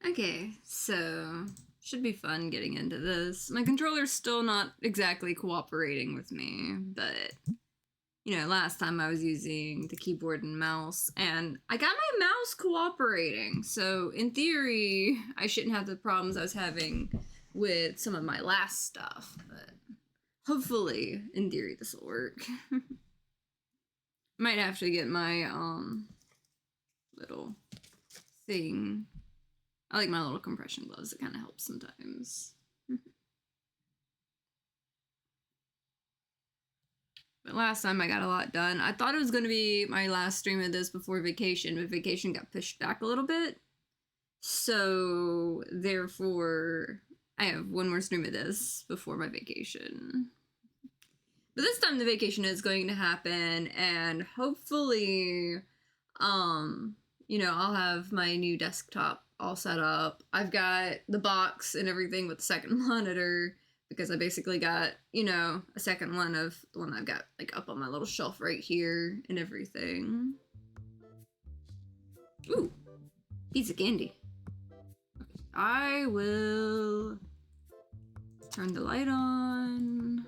Okay, so should be fun getting into this. My controller's still not exactly cooperating with me, but you know, last time I was using the keyboard and mouse, and I got my mouse cooperating. So in theory, I shouldn't have the problems I was having with some of my last stuff, but hopefully, in theory, this will work. Might have to get my little thing. I like my little compression gloves. It kind of helps sometimes. But last time I got a lot done. I thought it was going to be my last stream of this before vacation, but vacation got pushed back a little bit. So, therefore, I have one more stream of this before my vacation. But this time the vacation is going to happen, and hopefully, you know, I'll have my new desktop all set up. I've got the box and everything with the second monitor, because I basically got, you know, a second one of the one I've got, like, up on my little shelf right here and everything. Ooh, piece of candy. Okay, I will turn the light on,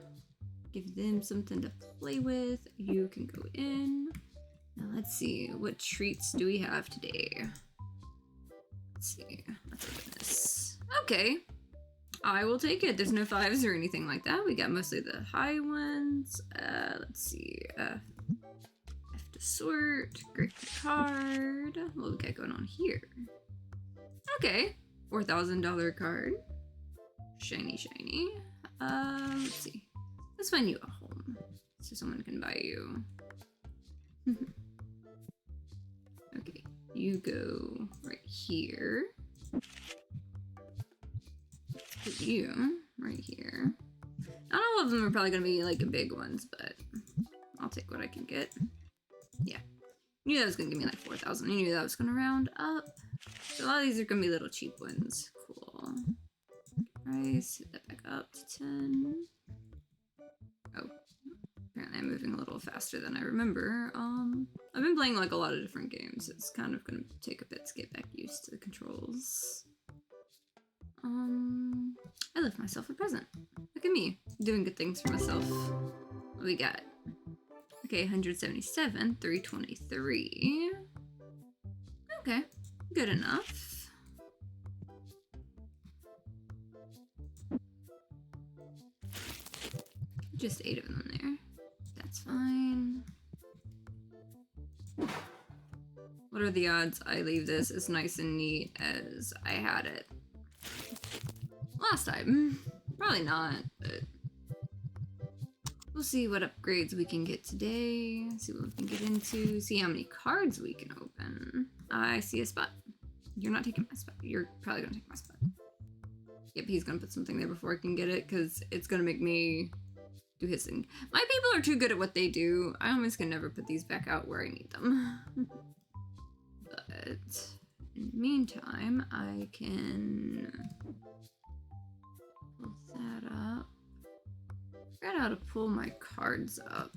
give them something to play with. You can go in. Now let's see, what treats do we have today? Let's see, let's open this. Okay, I will take it. There's no 5s or anything like that. We got mostly the high ones. Let's see, F to sort, great card. What we got going on here? Okay, $4,000 card. Shiny, shiny. Let's see. Let's find you a home so someone can buy you. Okay, you go right here. Put you right here. Not all of them are probably gonna be like big ones, but I'll take what I can get. Yeah, knew that was gonna give me like 4,000. I knew that was gonna round up. So a lot of these are gonna be little cheap ones. Cool. Price, hit that back up to 10. Oh, apparently I'm moving a little faster than I remember. I've been playing like a lot of different games. It's kind of gonna take a bit to get back used to the controls. I left myself a present. Look at me, doing good things for myself. What we got? Okay, 177, 323. Okay, good enough. Just 8 of them there. That's fine. What are the odds I leave this as nice and neat as I had it last time? Probably not, but we'll see what upgrades we can get today. See what we can get into. See how many cards we can open. I see a spot. You're not taking my spot. You're probably gonna take my spot. Yep, he's gonna put something there before I can get it, because it's gonna make me do his thing. My people are too good at what they do. I almost can never put these back out where I need them. But in the meantime, I can pull that up. I forgot how to pull my cards up.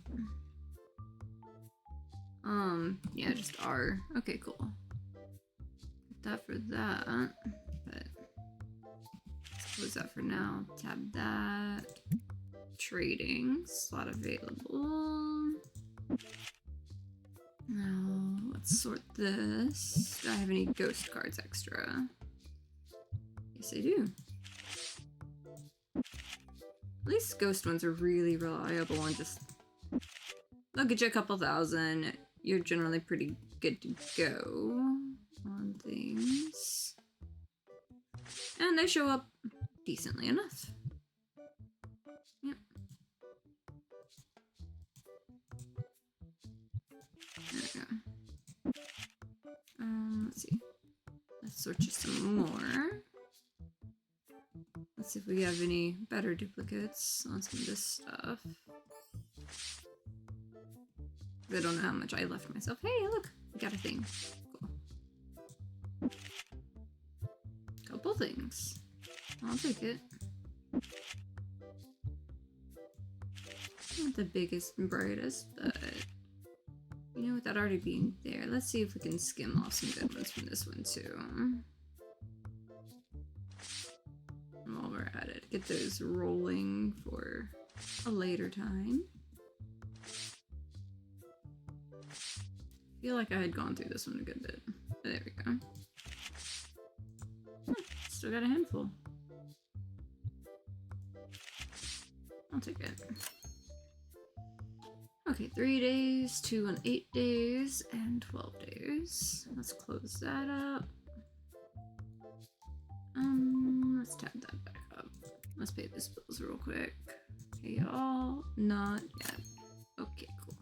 Yeah, just R. Okay, cool. Put that for that. But let's close that for now. Tab that. Trading slot available. Now let's sort this. Do I have any ghost cards extra? Yes, I do. At least ghost ones are really reliable and just they'll get you a couple thousand. You're generally pretty good to go on things. And they show up decently enough. Yep. There we go. Let's see. Let's sort you some more. Let's see if we have any better duplicates on some of this stuff. I don't know how much I left myself. Hey, look! We got a thing. Cool. Couple things. I'll take it. Not the biggest and brightest, but you know, with that already being there, let's see if we can skim off some good ones from this one too. get those rolling for a later time. I feel like I had gone through this one a good bit. There we go. Still got a handful. I'll take it. Okay, 3 days, 2 and 8 days, and 12 days. Let's close that up. Let's tap that back up. Let's pay these bills real quick. Okay, y'all, not yet. Okay, cool.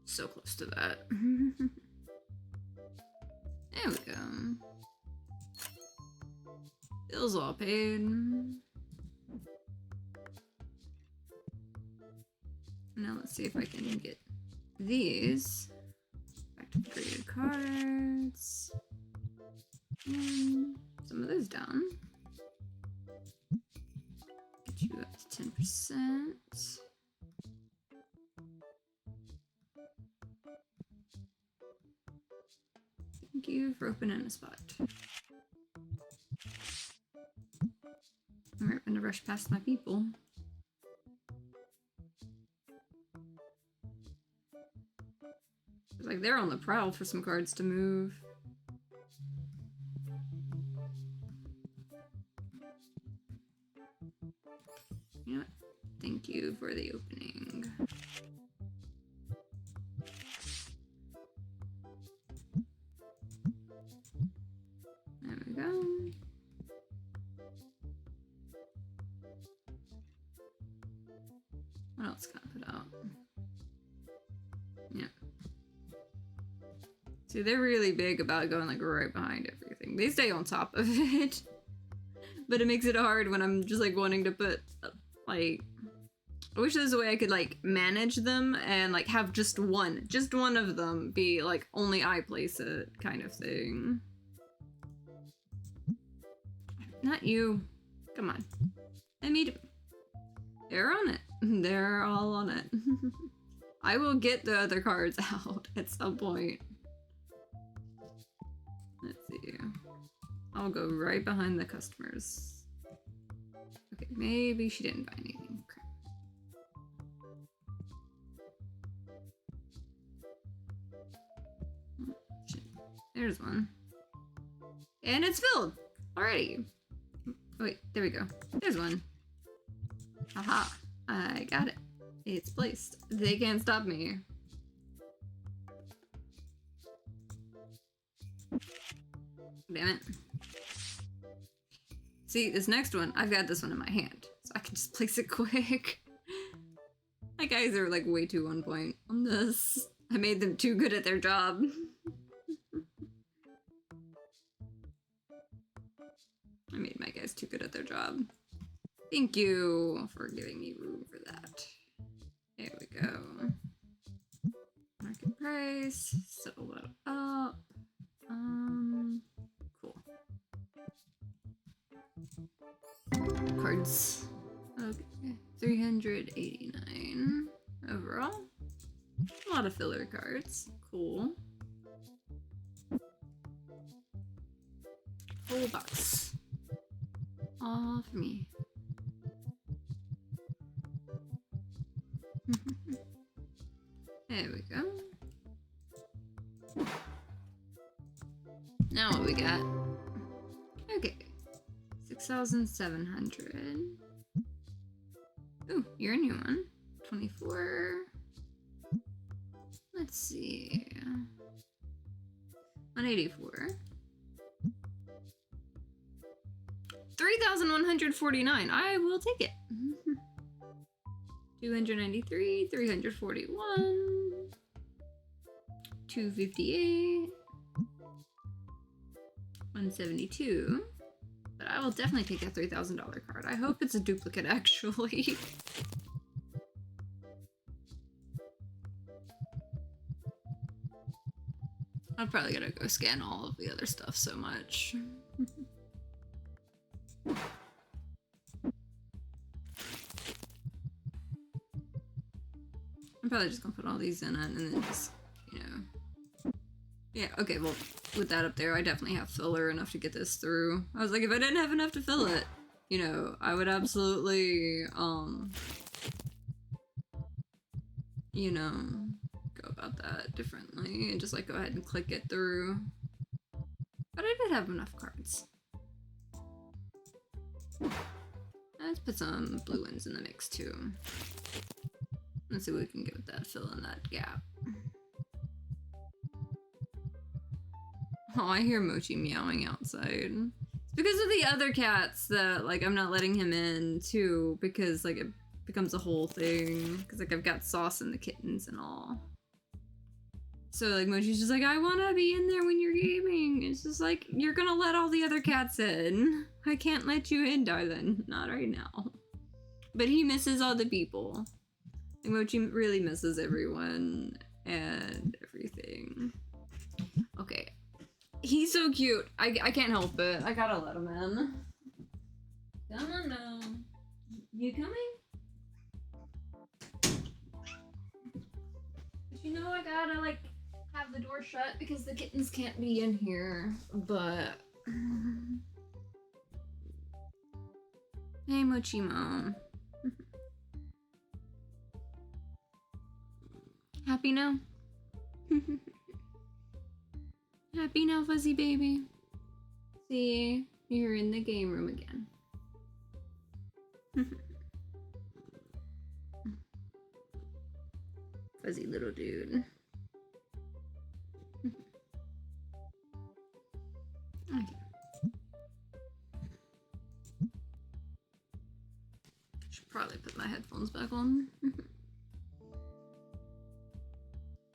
So close to that. There we go. Bills all paid. Now let's see if I can get these activated cards. And some of those down. Get you up to 10%. Thank you for opening a spot. Alright, I'm gonna rush past my people. Like they're on the prowl for some cards to move. You know what? Thank you for the opening. There we go. What else can I put out? Yeah. See, they're really big about going like right behind everything. They stay on top of it. But it makes it hard when I'm just like wanting to put like, I wish there's a way I could like manage them and like have just one of them be like only I place it kind of thing. Not you. Come on. I mean, they're on it. They're all on it. I will get the other cards out at some point. Let's see. I'll go right behind the customers. Okay, maybe she didn't buy anything. Shit. There's one. And it's filled already. Wait, there we go. There's one. Aha, I got it. It's placed. They can't stop me. Damn it. See, this next one, I've got this one in my hand, so I can just place it quick. My guys are like way too on point on this. I made them too good at their job. I made my guys too good at their job. Thank you for giving me room for that. There we go. Market price, settle that up. Cool. Cards. Okay, 389 overall. A lot of filler cards. Cool. Full box. All for me. There we go. Now what we got? Okay. 6,700. Ooh, you're a new one. 24. Let's see. 184. 3,149. I will take it. 293, 341, 258, 172. But I will definitely take that $3,000 card. I hope it's a duplicate, actually. I'm probably gonna go scan all of the other stuff so much. I'm probably just gonna put all these in it and then just, you know. Yeah, okay, well, with that up there, I definitely have filler enough to get this through. I was like, if I didn't have enough to fill it, you know, I would absolutely, you know, go about that differently and just like go ahead and click it through. But I did have enough cards. Let's put some blue ones in the mix too. Let's see what we can get with that, fill in that gap. Oh, I hear Mochi meowing outside. It's because of the other cats that, like, I'm not letting him in, too, because, like, it becomes a whole thing. Because, like, I've got Sauce and the kittens and all. So, like, Mochi's just like, I want to be in there when you're gaming. It's just like, you're gonna let all the other cats in. I can't let you in, darling. Not right now. But he misses all the people. Like, Mochi really misses everyone and everything. Okay. He's so cute. I can't help it. I gotta let him in. Come on now. You coming? But you know I gotta, like, have the door shut because the kittens can't be in here. But... Hey, Mochimo. Happy now? Happy now, fuzzy baby? See, you're in the game room again. Fuzzy little dude. Okay. Should probably put my headphones back on.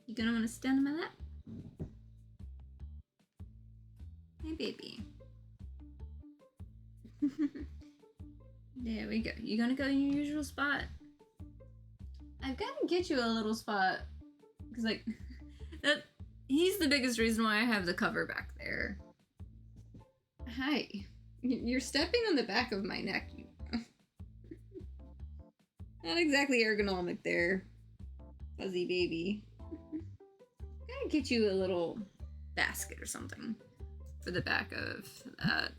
You gonna wanna stand on my lap? Hey, baby. There we go. You gonna go in your usual spot? I've gotta get you a little spot. Cause like, he's the biggest reason why I have the cover back there. Hi. You're stepping on the back of my neck, you know. Not exactly ergonomic there, fuzzy baby. Gotta get you a little basket or something for the back of that.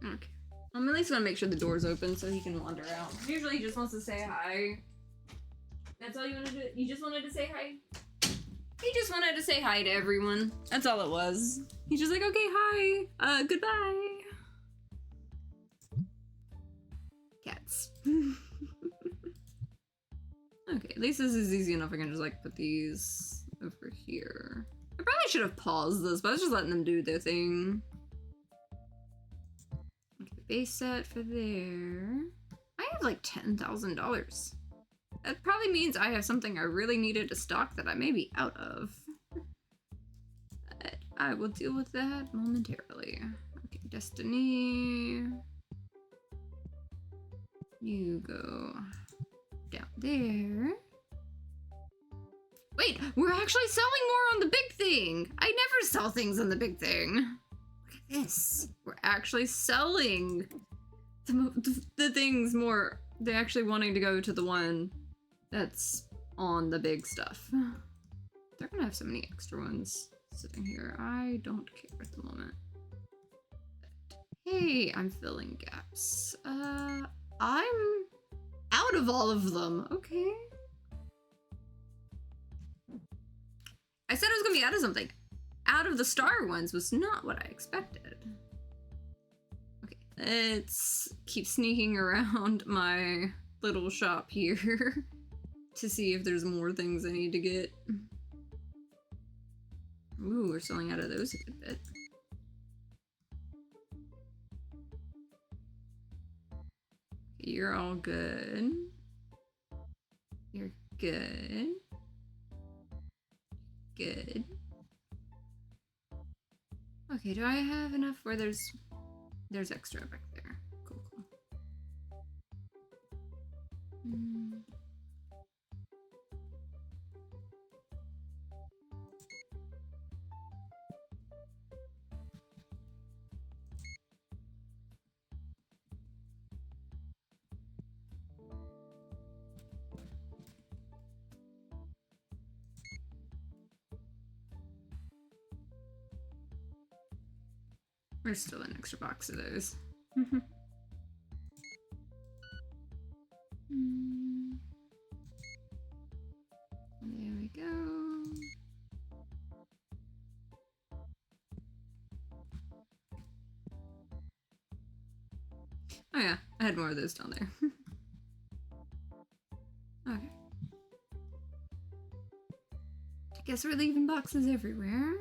Okay. I'm at least gonna make sure the door's open so he can wander out. Usually he just wants to say hi. That's all you wanted to do? You just wanted to say hi? He just wanted to say hi to everyone. That's all it was. He's just like, okay, hi. Goodbye. Cats. Okay, at least this is easy enough. I can just like put these over here. I probably should have paused this, but I was just letting them do their thing. Okay, base set for there. I have like $10,000. That probably means I have something I really needed to stock that I may be out of. But I will deal with that momentarily. Okay, Destiny. You go down there. Wait, we're actually selling more on the big thing. I never sell things on the big thing. Look at this. We're actually selling the things more. They're actually wanting to go to the one that's on the big stuff. They're gonna have so many extra ones sitting here. I don't care at the moment. But, hey, I'm filling gaps. I'm out of all of them. Okay. I said I was gonna be out of something. Out of the star ones was not what I expected. Okay, let's keep sneaking around my little shop here to see if there's more things I need to get. Ooh, we're selling out of those a good bit. You're all good. You're good. Good. Okay, do I have enough where there's extra back there? Cool, cool. There's still an extra box of those. There we go. Oh yeah, I had more of those down there. Okay. I guess we're leaving boxes everywhere.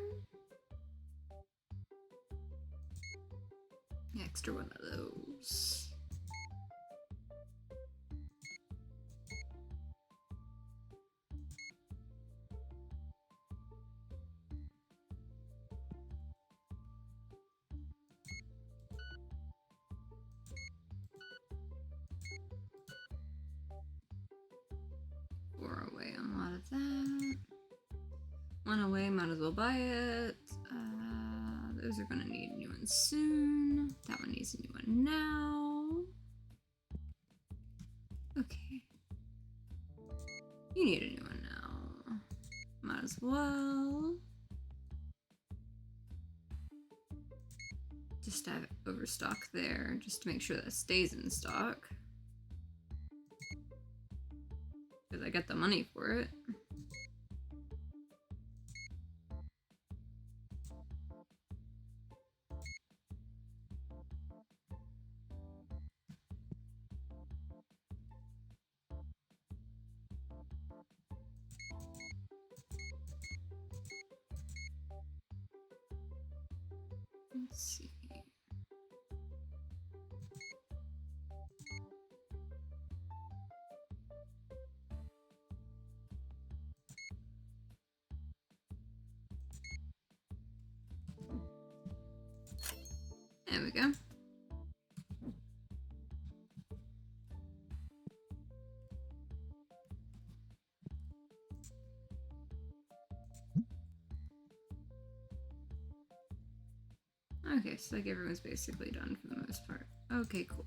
Extra one of those. Four away on a lot of that. One away, might as well buy it. Those are gonna need new ones soon. That one needs a new one now. Okay. You need a new one now. Might as well. Just have it overstock there, just to make sure that stays in stock. Because I got the money for it. Let's see. There we go. Okay, so like everyone's basically done for the most part. Okay, cool.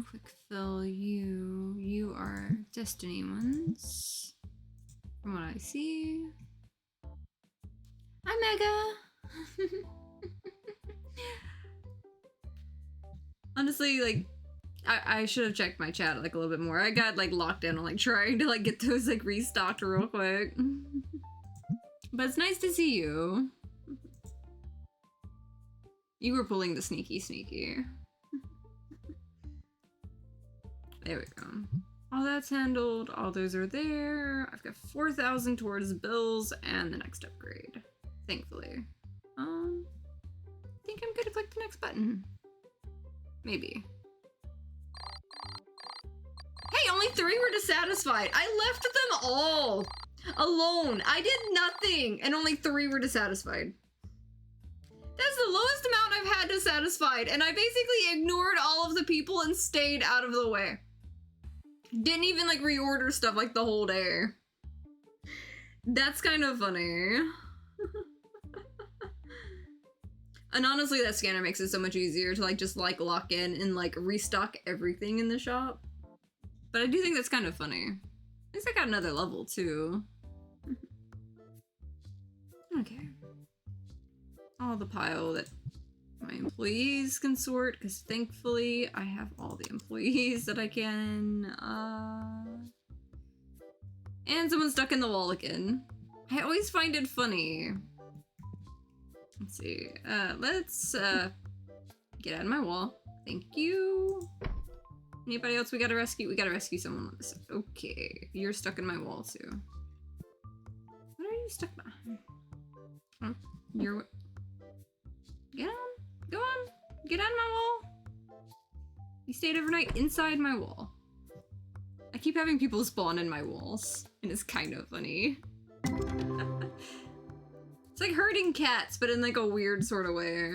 Quick fill you. You are Destiny ones. From what I see. Hi, Mega! Honestly, like, I should have checked my chat like a little bit more. I got like locked in on like trying to like get those like restocked real quick. But it's nice to see you. You were pulling the sneaky. There we go. All that's handled. All those are there. I've got 4,000 towards bills and the next upgrade. Thankfully. I think I'm gonna click the next button. Maybe. Hey, only 3 were dissatisfied. I left them all alone. I did nothing, and only 3 were dissatisfied. That's the lowest amount I've had dissatisfied, and I basically ignored all of the people and stayed out of the way. Didn't even like reorder stuff like the whole day. That's kind of funny. And honestly, that scanner makes it so much easier to like just like lock in and like restock everything in the shop. But I do think that's kind of funny. At least I got another level too. Okay. All the pile that my employees can sort, because thankfully I have all the employees that I can. And someone's stuck in the wall again. I always find it funny. Let's see. Let's get out of my wall. Thank you. Anybody else we gotta rescue? We gotta rescue someone on this side. Okay, you're stuck in my wall too. What are you stuck behind? Oh, you're. Get on. Go on. Get out of my wall. You stayed overnight inside my wall. I keep having people spawn in my walls, and it's kind of funny. It's like herding cats, but in like a weird sort of way.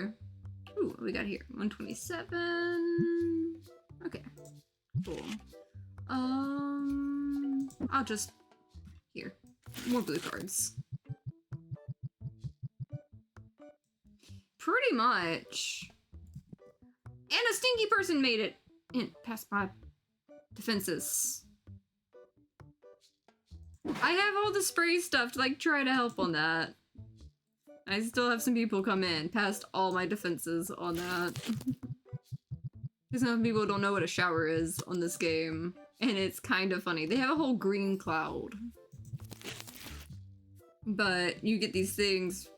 Ooh, what we got here? 127. Okay. Cool. I'll just... Here. More blue cards. Pretty much. And a stinky person made it in past my defenses. I have all the spray stuff to like try to help on that. I still have some people come in past all my defenses on that. Because some people don't know what a shower is on this game. And it's kind of funny. They have a whole green cloud. But you get these things,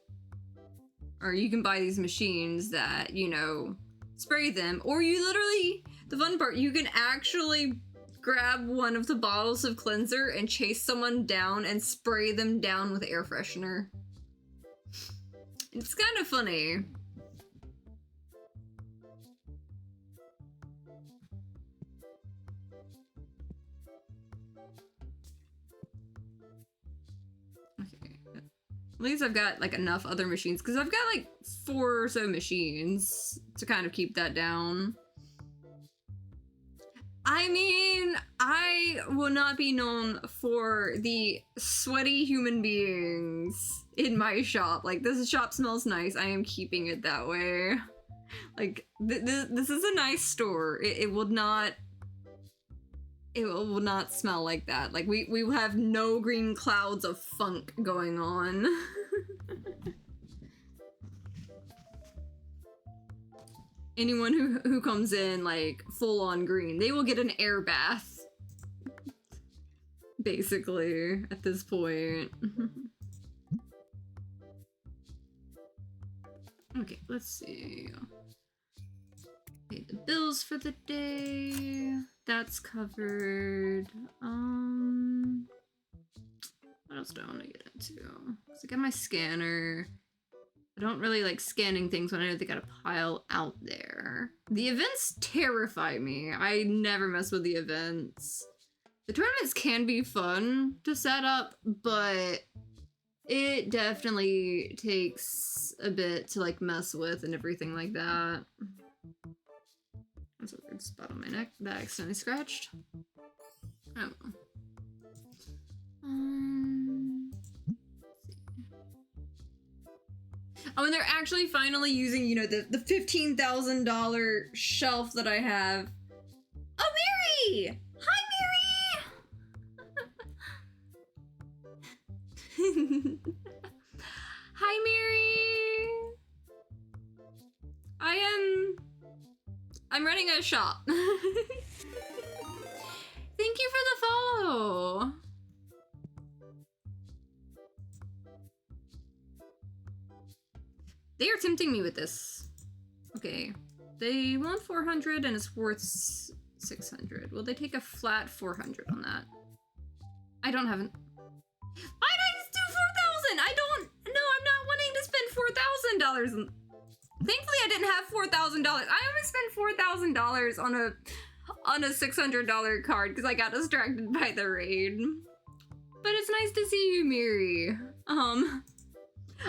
or you can buy these machines that, you know, spray them. Or you literally, the fun part, you can actually grab one of the bottles of cleanser and chase someone down and spray them down with air freshener. It's kind of funny. Okay. At least I've got like enough other machines, because I've got like 4 or so machines to kind of keep that down. I mean, I will not be known for the sweaty human beings in my shop. Like, this shop smells nice. I am keeping it that way. Like, this is a nice store. It will not smell like that. Like, we will have no green clouds of funk going on. Anyone who comes in, like, full-on green, they will get an air bath. Basically, at this point. Okay, let's see. Pay the bills for the day. That's covered. What else do I want to get into? So I got my scanner. I don't really like scanning things when I know they got a pile out there. The events terrify me. I never mess with the events. The tournaments can be fun to set up, but it definitely takes a bit to like mess with and everything like that. That's a weird spot on my neck that I accidentally scratched. Oh. Oh, and they're actually finally using, you know, the $15,000 shelf that I have. Oh, Mary! Hi, Mary! Hi, Mary! I'm running a shop. Thank you for the follow! They are tempting me with this. Okay. They want 400 and it's worth 600. Will they take a flat 400 on that? I don't have an... Why did I just do 4,000? I don't... No, I'm not wanting to spend $4,000. Thankfully, I didn't have $4,000. I only spent $4,000 on a $600 card because I got distracted by the raid. But it's nice to see you, Miri.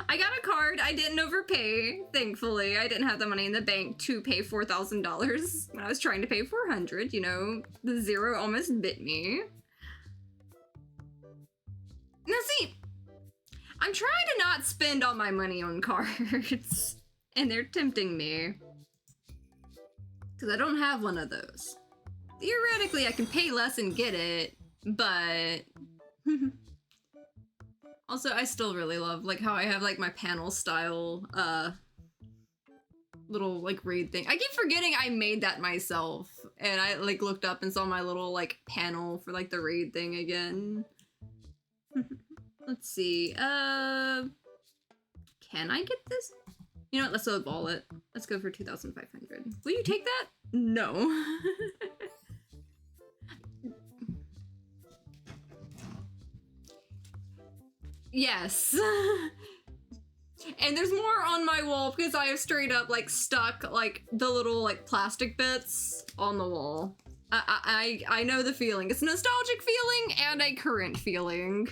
I got a card. I didn't overpay, thankfully. I didn't have the money in the bank to pay $4,000 when I was trying to pay $400. You know, the zero almost bit me. Now see, I'm trying to not spend all my money on cards, and they're tempting me. Because I don't have one of those. Theoretically, I can pay less and get it, but... Also, I still really love, like, how I have, like, my panel style, little, like, raid thing. I keep forgetting I made that myself, and I, like, looked up and saw my little, like, panel for, like, the raid thing again. Let's see, can I get this? You know what, let's lowball it. Let's go for 2,500. Will you take that? No. Yes. And there's more on my wall because I have straight up like stuck like the little like plastic bits on the wall. I know the feeling. It's a nostalgic feeling and a current feeling.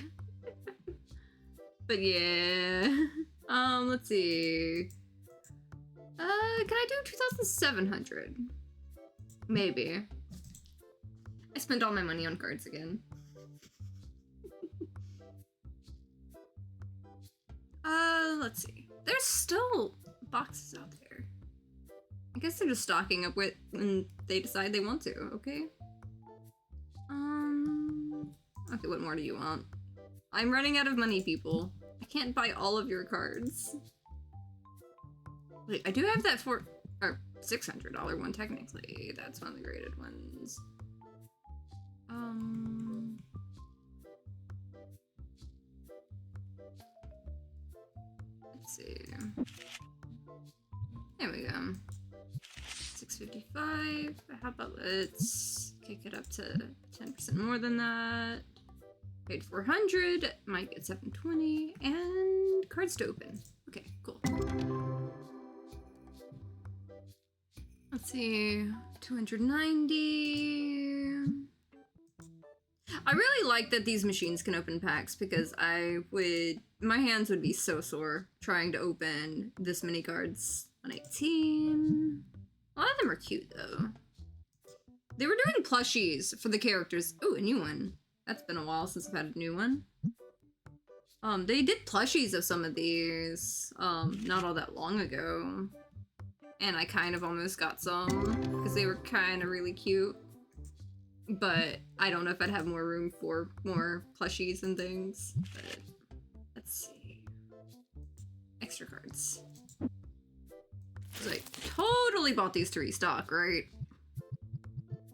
But yeah. Let's see. Can I do 2,700? Maybe. I spent all my money on cards again. Let's see. There's still boxes out there. I guess they're just stocking up with when they decide they want to, okay? Okay, what more do you want? I'm running out of money, people. I can't buy all of your cards. Wait, I do have that for or $600 one technically. That's one of the graded ones. Let's see. There we go. 655. How about let's kick it up to 10% more than that. Paid 400. Might get 720 and cards to open. Okay, cool. Let's see. 290. I really like that these machines can open packs because my hands would be so sore trying to open this many cards. 118. A lot of them are cute though. They were doing plushies for the characters. Oh, a new one. That's been a while since I've had a new one. They did plushies of some of these, not all that long ago. And I kind of almost got some because they were kind of really cute. But I don't know if I'd have more room for more plushies and things. But let's see. Extra cards. So I totally bought these to restock, right?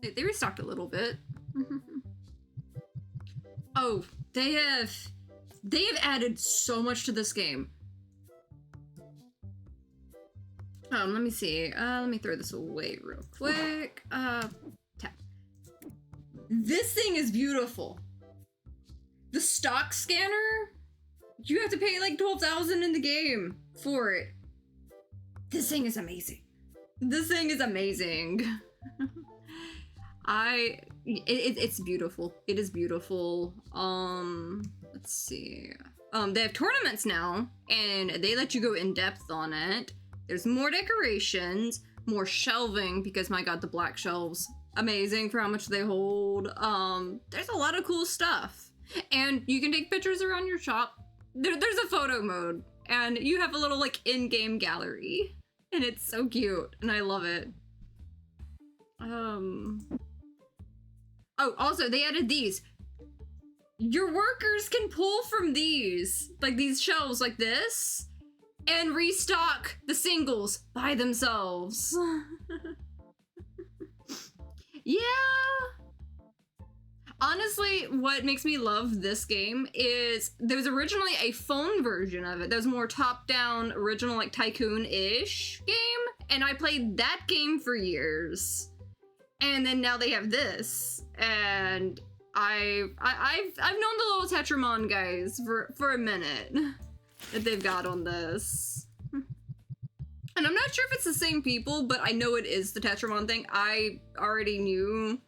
They restocked a little bit. Oh, they have added so much to this game. Let me see. Let me throw this away real quick. Tap. This thing is beautiful. The stock scanner, you have to pay like 12,000 in the game for it. This thing is amazing. This thing is amazing. It's beautiful. It is beautiful. Let's see. They have tournaments now, and they let you go in depth on it. There's more decorations, more shelving, because my god, the black shelves, amazing for how much they hold. There's a lot of cool stuff. And you can take pictures around your shop. There's a photo mode, and you have a little like in-game gallery. And it's so cute, and I love it. Oh, also, they added these. Your workers can pull from these, like these shelves like this, and restock the singles by themselves. Yeah. Honestly, what makes me love this game is there was originally a phone version of it that was more top-down, original, like Tycoon-ish game, and I played that game for years. And then now they have this, and I've known the little Tetramon guys for a minute that they've got on this. And I'm not sure if it's the same people, but I know it is the Tetramon thing. I already knew,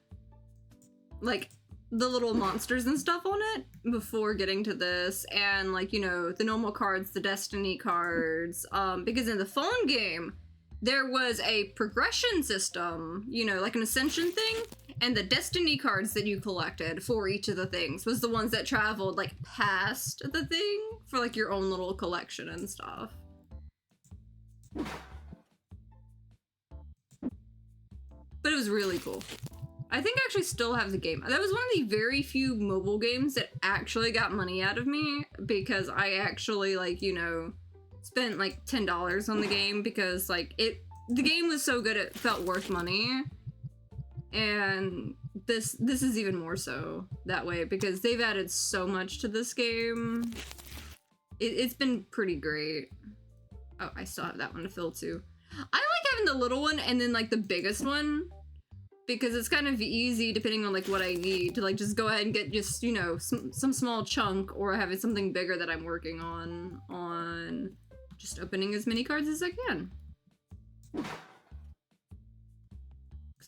like, the little monsters and stuff on it before getting to this, and like, you know, the normal cards, the Destiny cards, because in the phone game there was a progression system, you know, like an ascension thing, and the Destiny cards that you collected for each of the things was the ones that traveled like past the thing for like your own little collection and stuff. But it was really cool. I think I actually still have the game. That was one of the very few mobile games that actually got money out of me, because I actually, like, you know, spent like $10 on the game because like the game was so good it felt worth money. And this is even more so that way because they've added so much to this game. It's been pretty great. Oh, I still have that one to fill too. I like having the little one and then like the biggest one, because it's kind of easy depending on like what I need to like just go ahead and get just, you know, some small chunk, or having something bigger that I'm working on just opening as many cards as I can. Because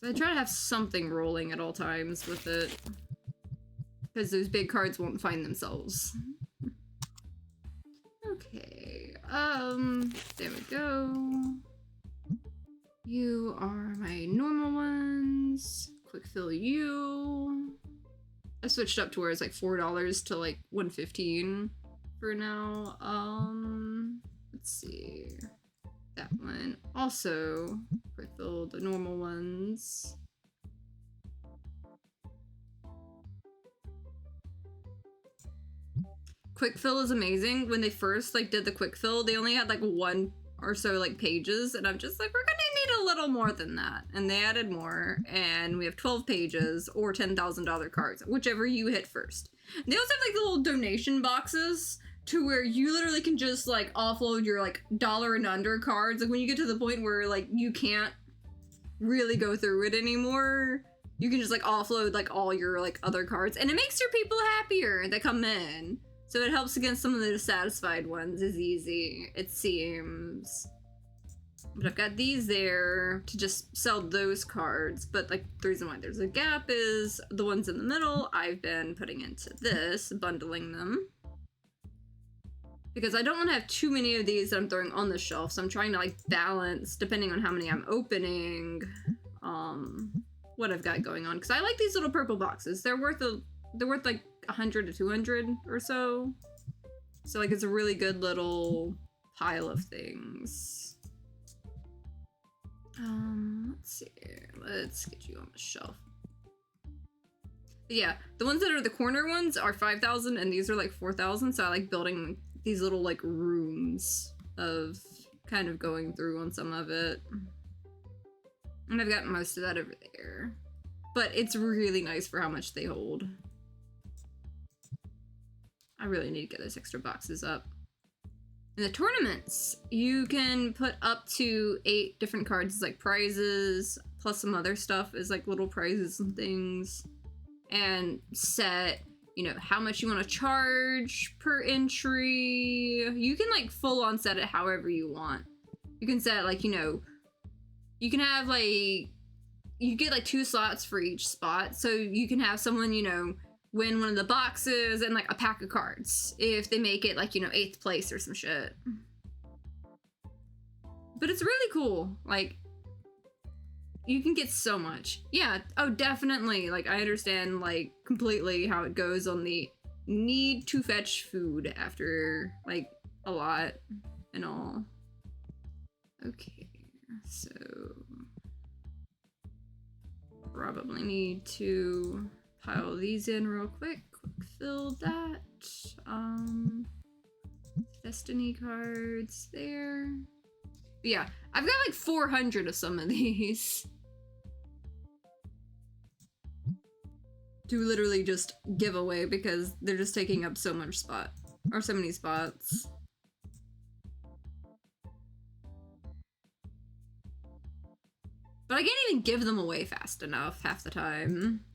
I try to have something rolling at all times with it, because those big cards won't find themselves. Okay, there we go. You are my normal ones. Quick fill you. I switched up to where it's like $4 to like $115 for now. Let's see. That one. Also, quick fill the normal ones. Quick fill is amazing. When they first like did the quick fill, they only had like one or so like pages, and I'm just like, we're gonna need a little more than that. And they added more, and we have 12 pages or $10,000 cards, whichever you hit first. They also have like the little donation boxes to where you literally can just like offload your like dollar and under cards. Like when you get to the point where like you can't really go through it anymore, you can just like offload like all your like other cards, and it makes your people happier that come in. So it helps against some of the dissatisfied ones is easy, it seems. But I've got these there to just sell those cards. But like the reason why there's a gap is the ones in the middle I've been putting into this, bundling them. Because I don't want to have too many of these that I'm throwing on the shelf, so I'm trying to like balance, depending on how many I'm opening, what I've got going on. Because I like these little purple boxes. They're worth like 100 to 200 or so. So like it's a really good little pile of things. Let's see. Let's get you on the shelf. But yeah, the ones that are the corner ones are 5,000, and these are like 4,000. So I like building these little like rooms of kind of going through on some of it. And I've got most of that over there. But it's really nice for how much they hold. I really need to get those extra boxes up. In the tournaments, you can put up to 8 different cards as like prizes, plus some other stuff as like little prizes and things. And set, you know, how much you want to charge per entry. You can like full on set it however you want. You can set like, you know, you can have like, you get like 2 slots for each spot. So you can have someone, you know, win one of the boxes and like a pack of cards if they make it like, you know, 8th place or some shit. But it's really cool. Like, you can get so much. Yeah, oh, definitely. Like, I understand, like, completely how it goes on the need to fetch food after, like, a lot and all. Okay, so probably need to pile these in real quick. Quick fill that. Destiny cards there. But yeah, I've got like 400 of some of these. To literally just give away because they're just taking up so much spot. Or so many spots. But I can't even give them away fast enough half the time.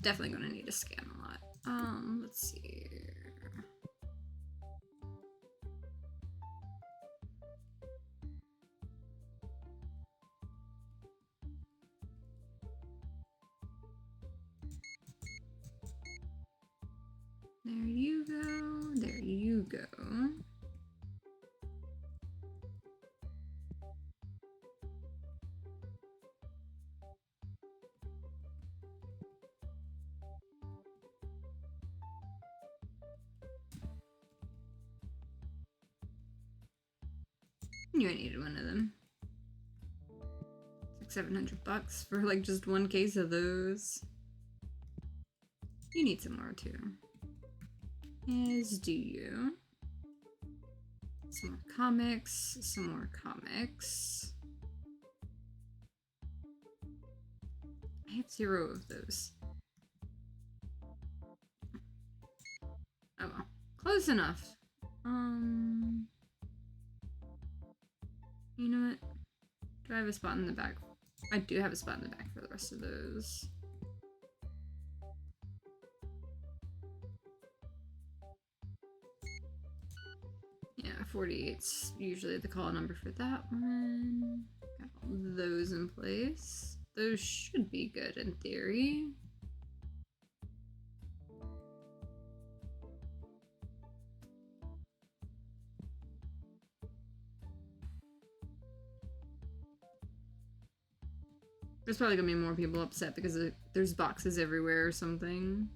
Definitely gonna need to scan a lot. Let's see. There you go. There you go. Knew I needed one of them. It's like $700 for like just one case of those. You need some more too. As do you. Some more comics, some more comics. I have 0 of those. Oh well, close enough. You know what? Do I have a spot in the back? I do have a spot in the back for the rest of those. Yeah, 48's usually the call number for that one. Got all those in place. Those should be good in theory. There's probably gonna be more people upset because there's boxes everywhere or something.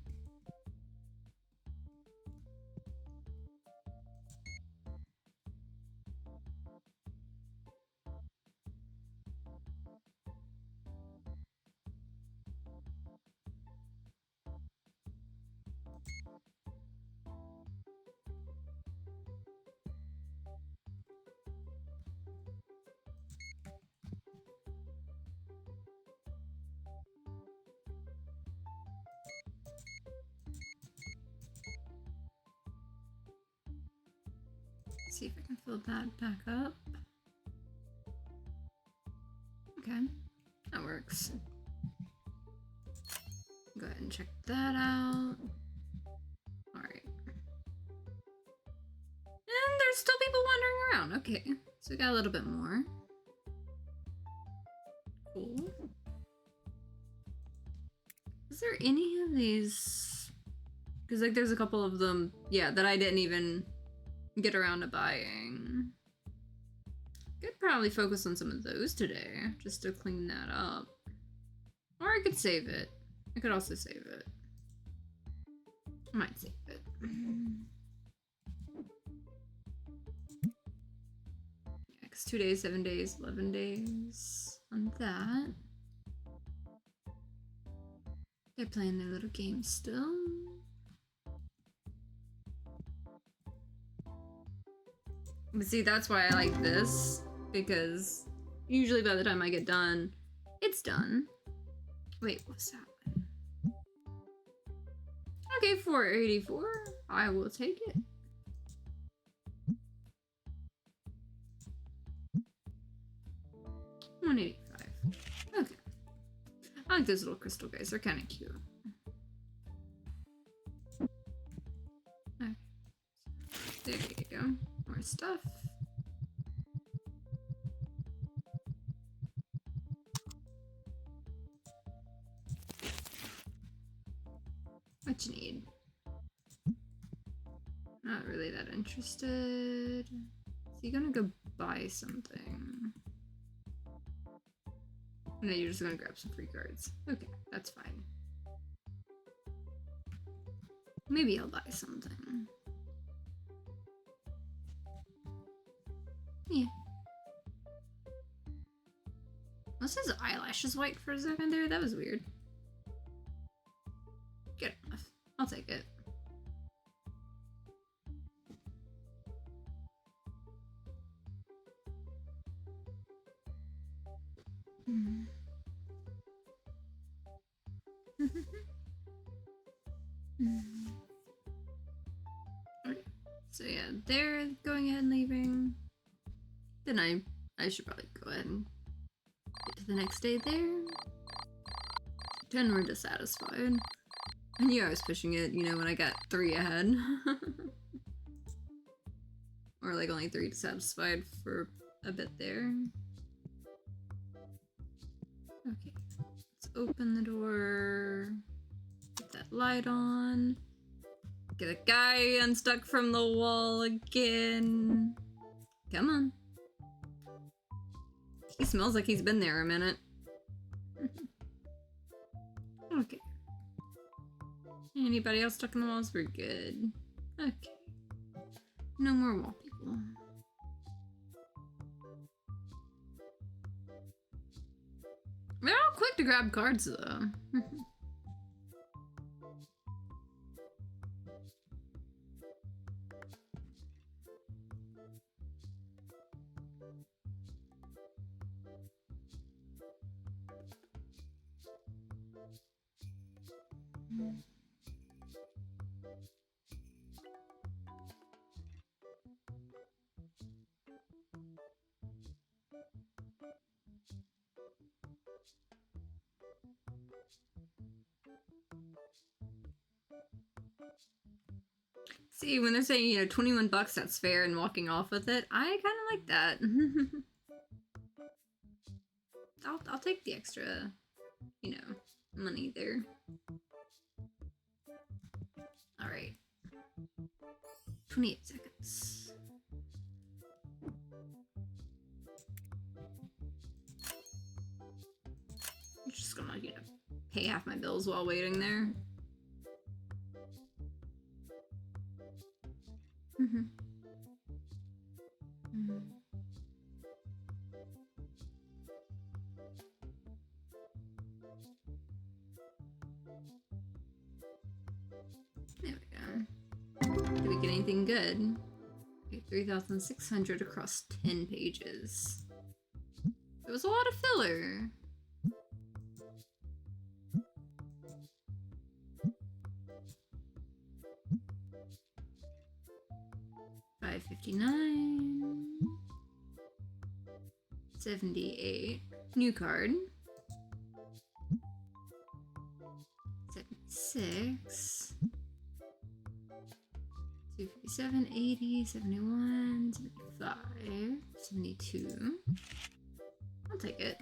See if I can fill that back up. Okay, that works. Go ahead and check that out. Alright. And there's still people wandering around. Okay, so we got a little bit more. Cool. Is there any of these? Because like there's a couple of them, yeah, that I didn't even get around to buying. Could probably focus on some of those today, just to clean that up. Or I could save it. I could also save it. I might save it. Yeah, 'cause 2 days, 7 days, 11 days on that. They're playing their little game still. But see, that's why I like this, because usually by the time I get done, it's done. Wait, what's that? Okay, 484. I will take it. $185. Okay. I like those little crystal guys. They're kind of cute. Okay. There you go. More stuff. What you need? Not really that interested. So you're gonna go buy something. And then you're just gonna grab some free cards. Okay, that's fine. Maybe I'll buy something. Yeah. Was his eyelashes white for a second there? That was weird. Good enough. I'll take it. Okay. So yeah, they're going ahead and leaving. Then I should probably go ahead and get to the next day there. 10 were dissatisfied. I knew I was pushing it, you know, when I got 3 ahead. Or like only 3 dissatisfied for a bit there. Okay, let's open the door. Get that light on. Get a guy unstuck from the wall again. Come on. He smells like he's been there a minute. Okay. Anybody else stuck in the walls? We're good. Okay. No more wall people. They're all quick to grab cards though. See, when they're saying, you know, 21 bucks, that's fair, and walking off with it, I kind of like that. I'll take the extra, you know, money there. All right. 28 seconds. I'm just gonna, you know, pay half my bills while waiting there. There we go. Did we get anything good? Okay, 3,600 across 10 pages. It was a lot of filler. $5.50. 59. 78. New card. 76. 257, 80, 71, 75, 72. I'll take it.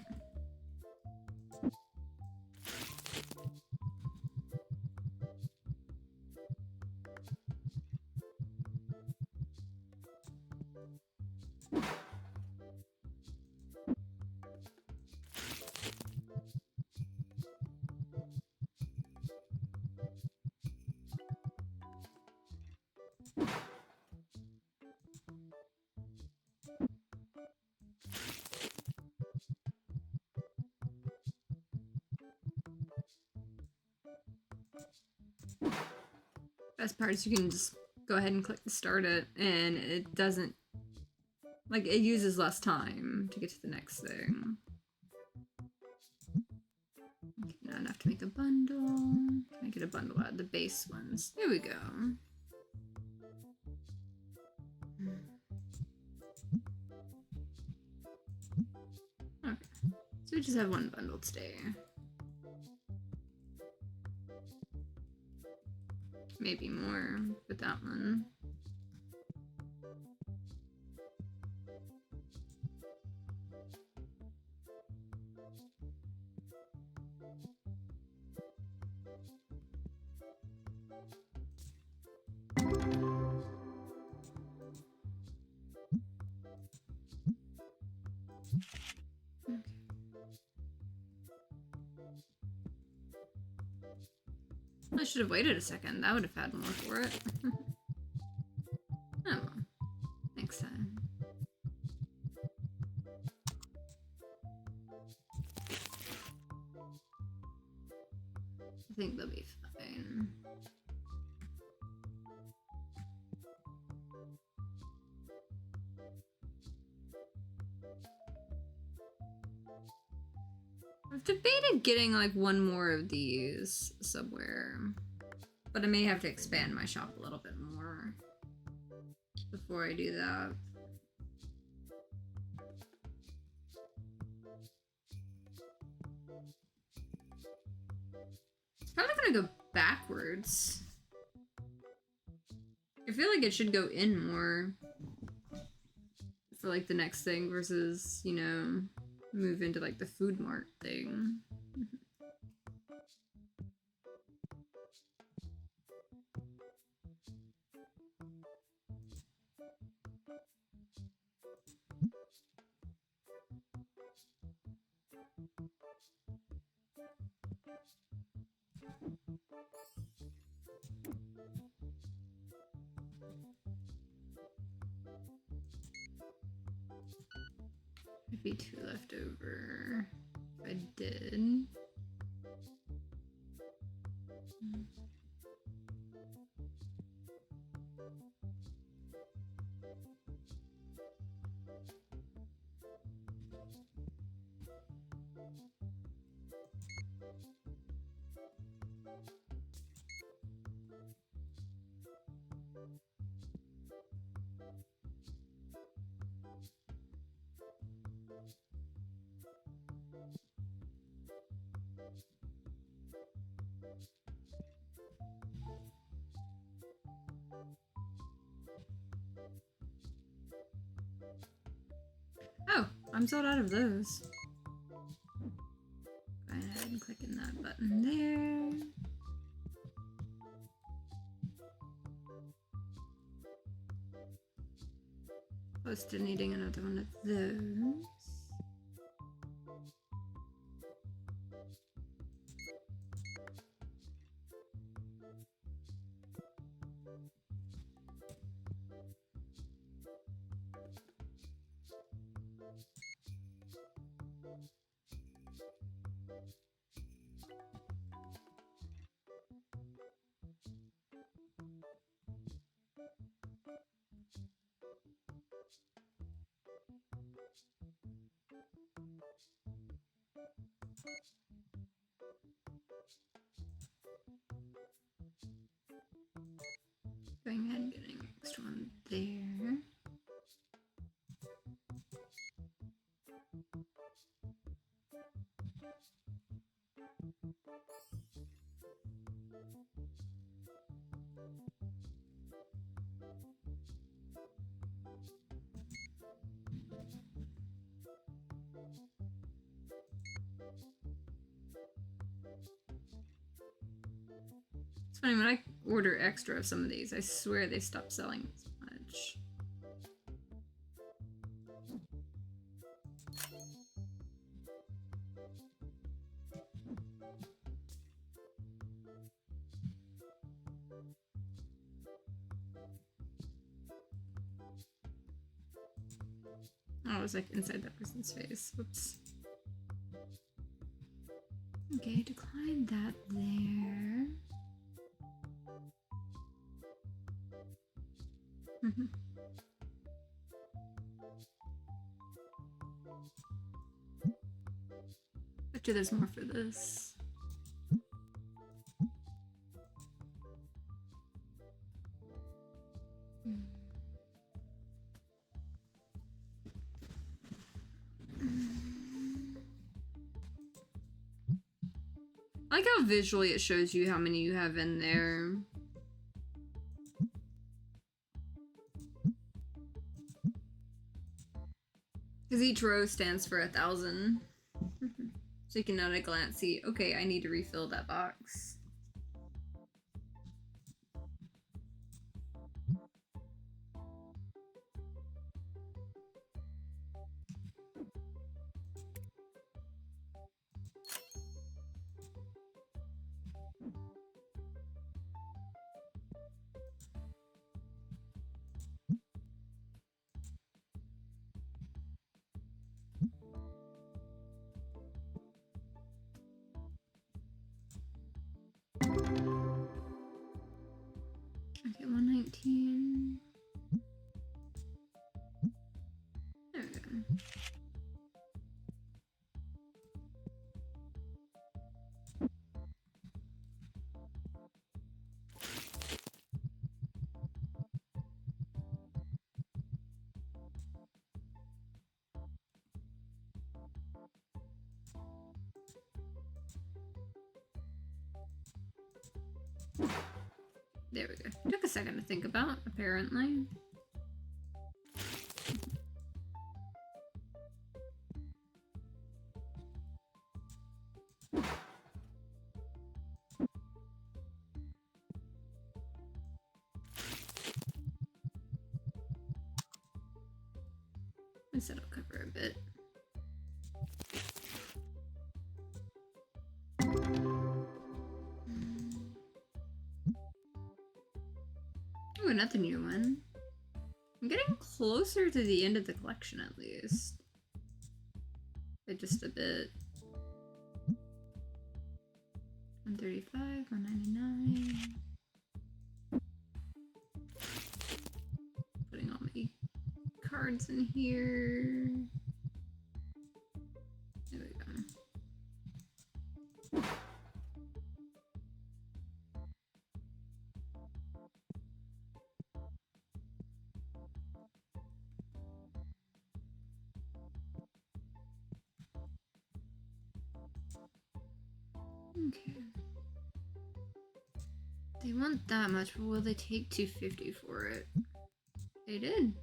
Best part is you can just go ahead and click to start it, and it doesn't, like, it uses less time to get to the next thing. Okay, not enough to make a bundle. Can I get a bundle out of the base ones? There we go. Okay, so we just have one bundle today. Maybe more with that one. Okay. I should have waited a second. That would have had more for it. Oh well. Next time. I think they'll be fine. I've debated getting like one more of these somewhere, but I may have to expand my shop a little bit more before I do that. It's probably gonna go backwards. I feel like it should go in more for like the next thing versus, you know, move into like the food mart thing. Be two left over if I did. Oh, I'm sold out of those. Go ahead and click in that button there. Close to needing another one of those. Going ahead and getting the next one there. funny, when I order extra of some of these, I swear they stop selling as much. Oh, it was like inside that person's face. Whoops. Okay, decline that there. Bet you there's more for this. I like how visually it shows you how many you have in there. Because each row stands for 1,000. So you can at a glance see, okay, I need to refill that box. Okay, 119. There we go. There we go. Took a second to think about, apparently. I said I'll cover a bit. Ooh, another new one. I'm getting closer to the end of the collection, at least. By just a bit. 135, 199. Putting all my cards in here. There we go. Okay. They want that much, but will they take 250 for it? They did.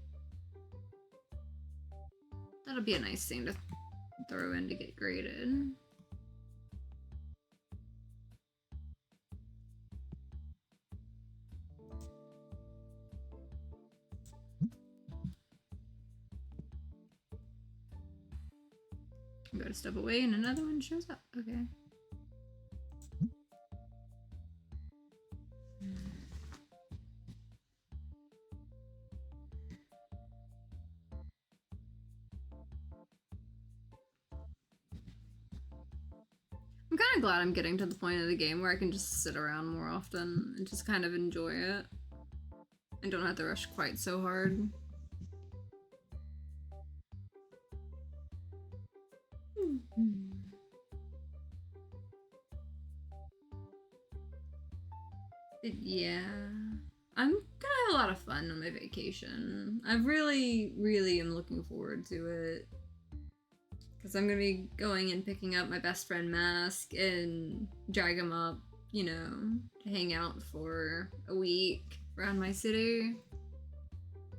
That'll be a nice thing to throw in to get graded. I'm going to step away and another one shows up. Okay. I'm kind of glad I'm getting to the point of the game where I can just sit around more often and just kind of enjoy it. I don't have to rush quite so hard. Yeah. I'm gonna have a lot of fun on my vacation. I really, really am looking forward to it. Because I'm gonna be going and picking up my best friend Mask and drag him up, you know, to hang out for a week around my city.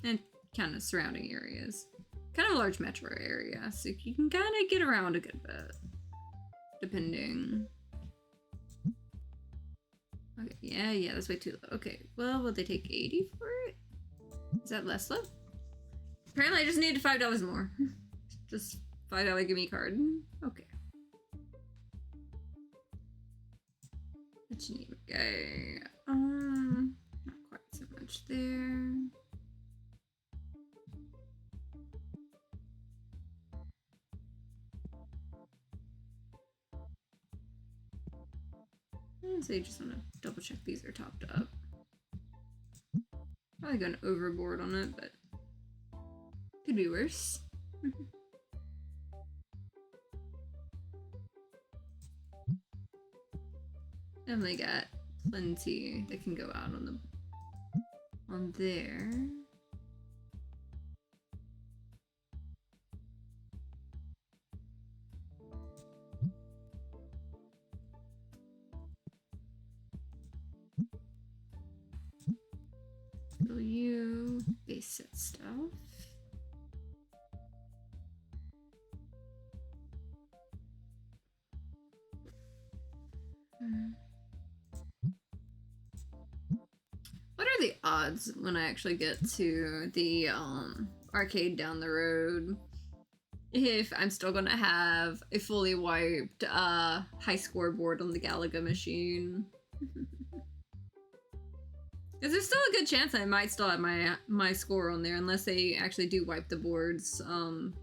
And kind of surrounding areas. Kind of a large metro area, so you can kind of get around a good bit. Depending. Okay, yeah, that's way too low. Okay, well, will they take 80 for it? Is that less low? Apparently I just needed $5 more. Just $5 gimme card. Okay. What you need? Okay. Not quite so much there. So you just want to double check these are topped up. Probably going overboard on it, but could be worse. Definitely got plenty that can go out on there. So you base set stuff. What are the odds when I actually get to the arcade down the road if I'm still gonna have a fully wiped high scoreboard on the Galaga machine? Because there's still a good chance I might still have my score on there unless they actually do wipe the boards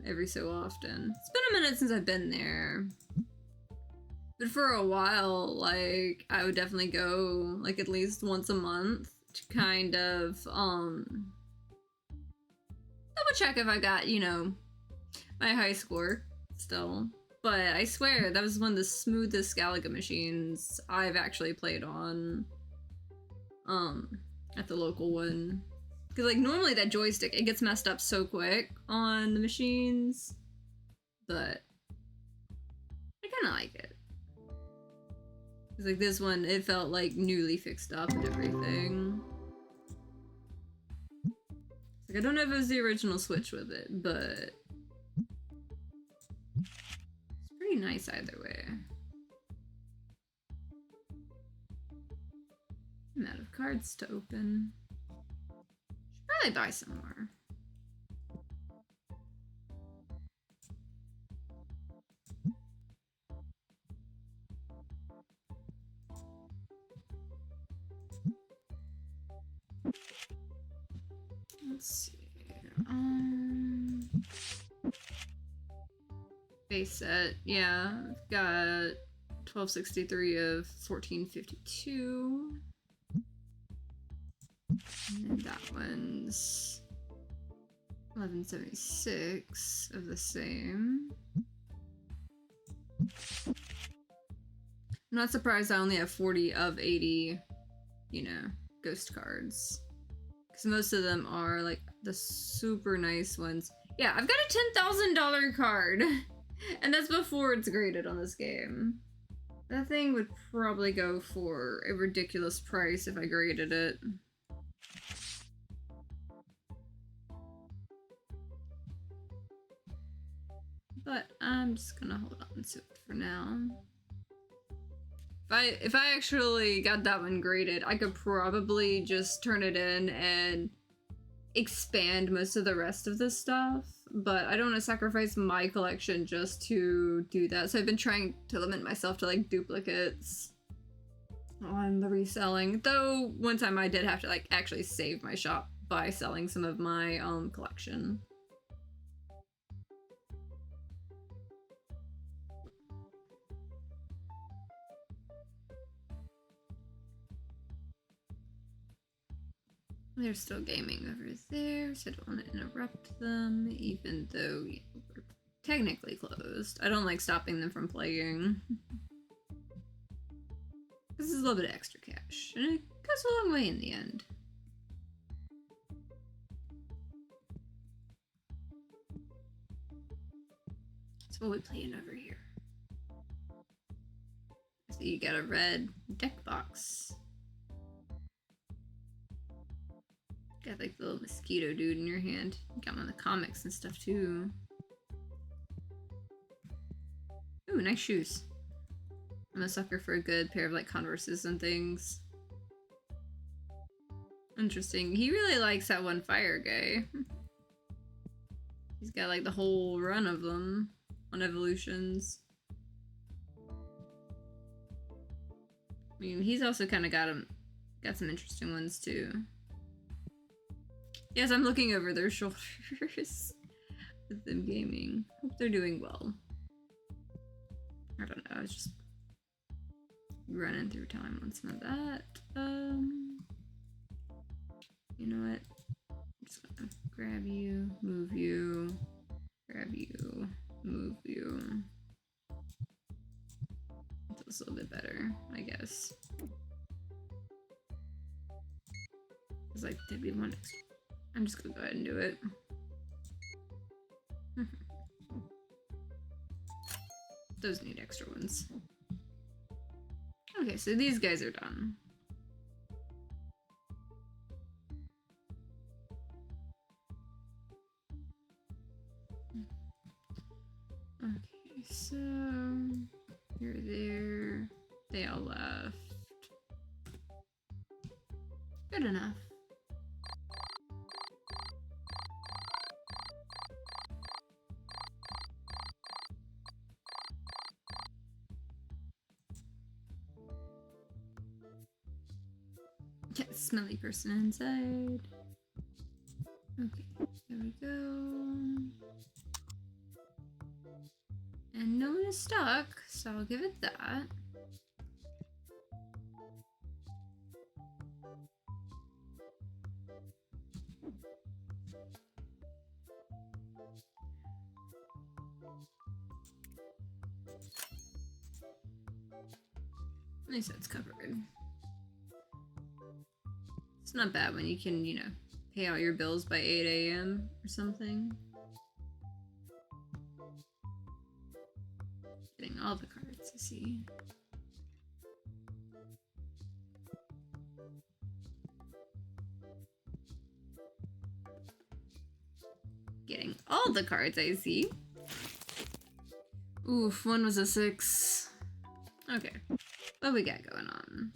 every so often. It's been a minute since I've been there. But for a while, like, I would definitely go, like, at least once a month to kind of, double check if I got, you know, my high score still. But I swear, that was one of the smoothest Galaga machines I've actually played on, at the local one. Because, like, normally that joystick, it gets messed up so quick on the machines. But I kind of like it. It's like this one, it felt like newly fixed up and everything. It's like, I don't know if it was the original Switch with it, but it's pretty nice either way. I'm out of cards to open. Should probably buy some more. Let's see. Base set, yeah. I've got 1263 of 1452. And then that one's 1176 of the same. I'm not surprised I only have 40 of 80, you know, ghost cards. Because most of them are like the super nice ones. Yeah, I've got a $10,000 card. And that's before it's graded on this game. That thing would probably go for a ridiculous price if I graded it. But I'm just gonna hold on to it for now. If I actually got that one graded, I could probably just turn it in and expand most of the rest of this stuff. But I don't want to sacrifice my collection just to do that. So I've been trying to limit myself to like duplicates on the reselling. Though one time I did have to like actually save my shop by selling some of my collection. They're still gaming over there, so I don't want to interrupt them, even though we're technically closed. I don't like stopping them from playing. This is a little bit of extra cash, and it goes a long way in the end. So what are we playing over here? So you got a red deck box. Got like the little mosquito dude in your hand. You got one of the comics and stuff too. Ooh, nice shoes. I'm a sucker for a good pair of like Converses and things. Interesting. He really likes that one fire guy. He's got like the whole run of them on evolutions. I mean, he's also kind of got some interesting ones too. Yes, I'm looking over their shoulders with them gaming. Hope they're doing well. I don't know. I was just running through time on some of that. You know what? I'm just gonna grab you, move you, grab you, move you. Feels a little bit better, I guess. Cause like, did we want? I'm just gonna go ahead and do it. Those need extra ones. Okay, so these guys are done. Okay, so you're there. They all left. Good enough. Yeah, smelly person inside. Okay, there we go. And no one is stuck, so I'll give it that. At least that's covered. It's not bad when you can, you know, pay out your bills by 8 a.m. or something. Getting all the cards, I see. Getting all the cards, I see. Oof, one was a 6. Okay, what we got going on?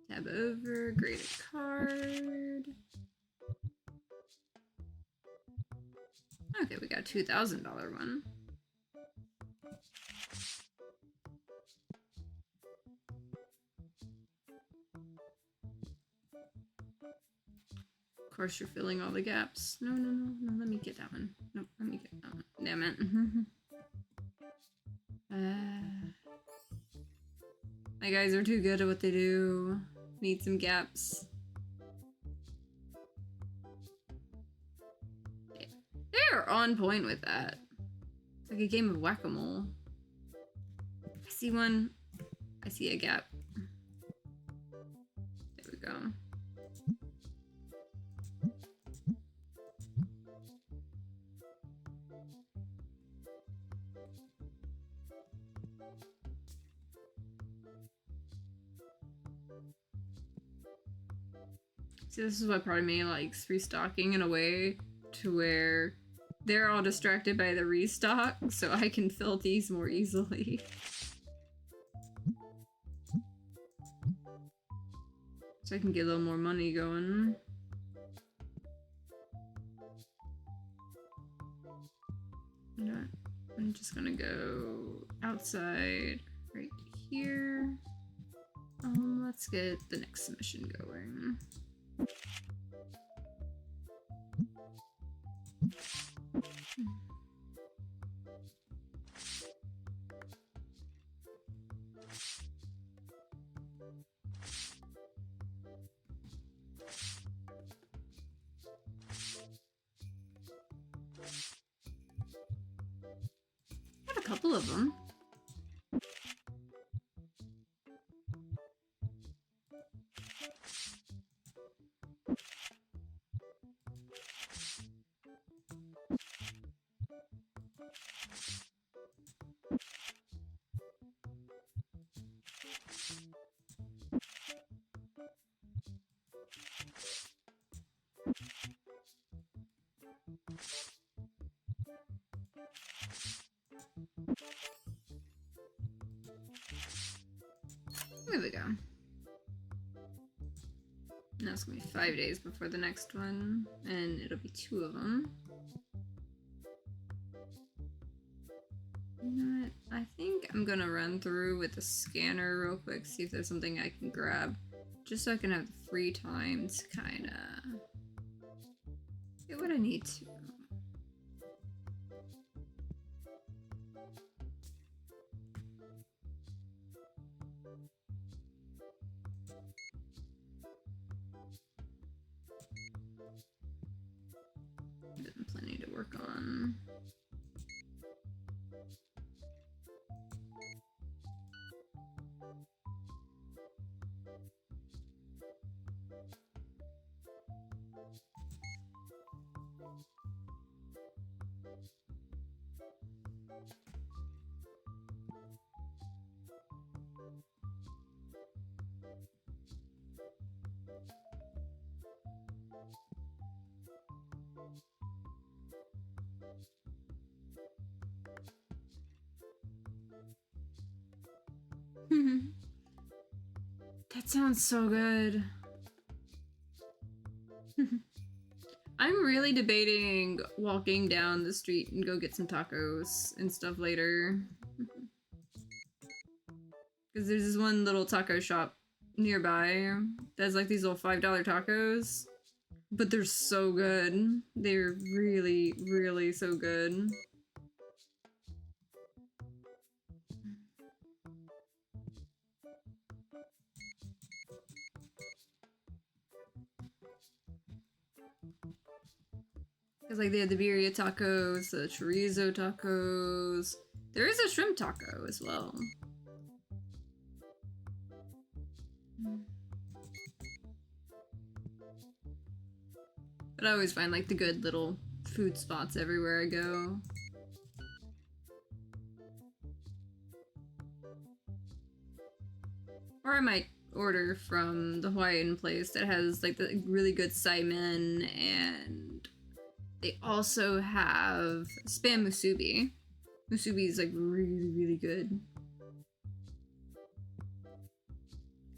Tab over, grade a card. Okay, we got a $2,000 one. Of course, you're filling all the gaps. No, let me get that one. No, let me get that one. Damn it. My guys are too good at what they do. Need some gaps. They're on point with that. It's like a game of whack-a-mole. I see one. I see a gap. There we go. See, this is what part of me likes restocking in a way to where they're all distracted by the restock, so I can fill these more easily. So I can get a little more money going. You know what? I'm just gonna go outside right here. Let's get the next submission going. Got a couple of them. Now it's gonna be 5 days before the next one, and it'll be 2 of them. You know what? I think I'm gonna run through with the scanner real quick, see if there's something I can grab, just so I can have the free time to kinda get what I need to. Plenty to work on. That sounds so good. I'm really debating walking down the street and go get some tacos and stuff later. Because there's this one little taco shop nearby that has like these little $5 tacos. But they're so good. They're really, really so good. Because like they have the birria tacos, the chorizo tacos. There is a shrimp taco as well. But I always find like the good little food spots everywhere I go. Or I might order from the Hawaiian place that has like the really good saimin, and they also have spam musubi. Musubi is like really, really good.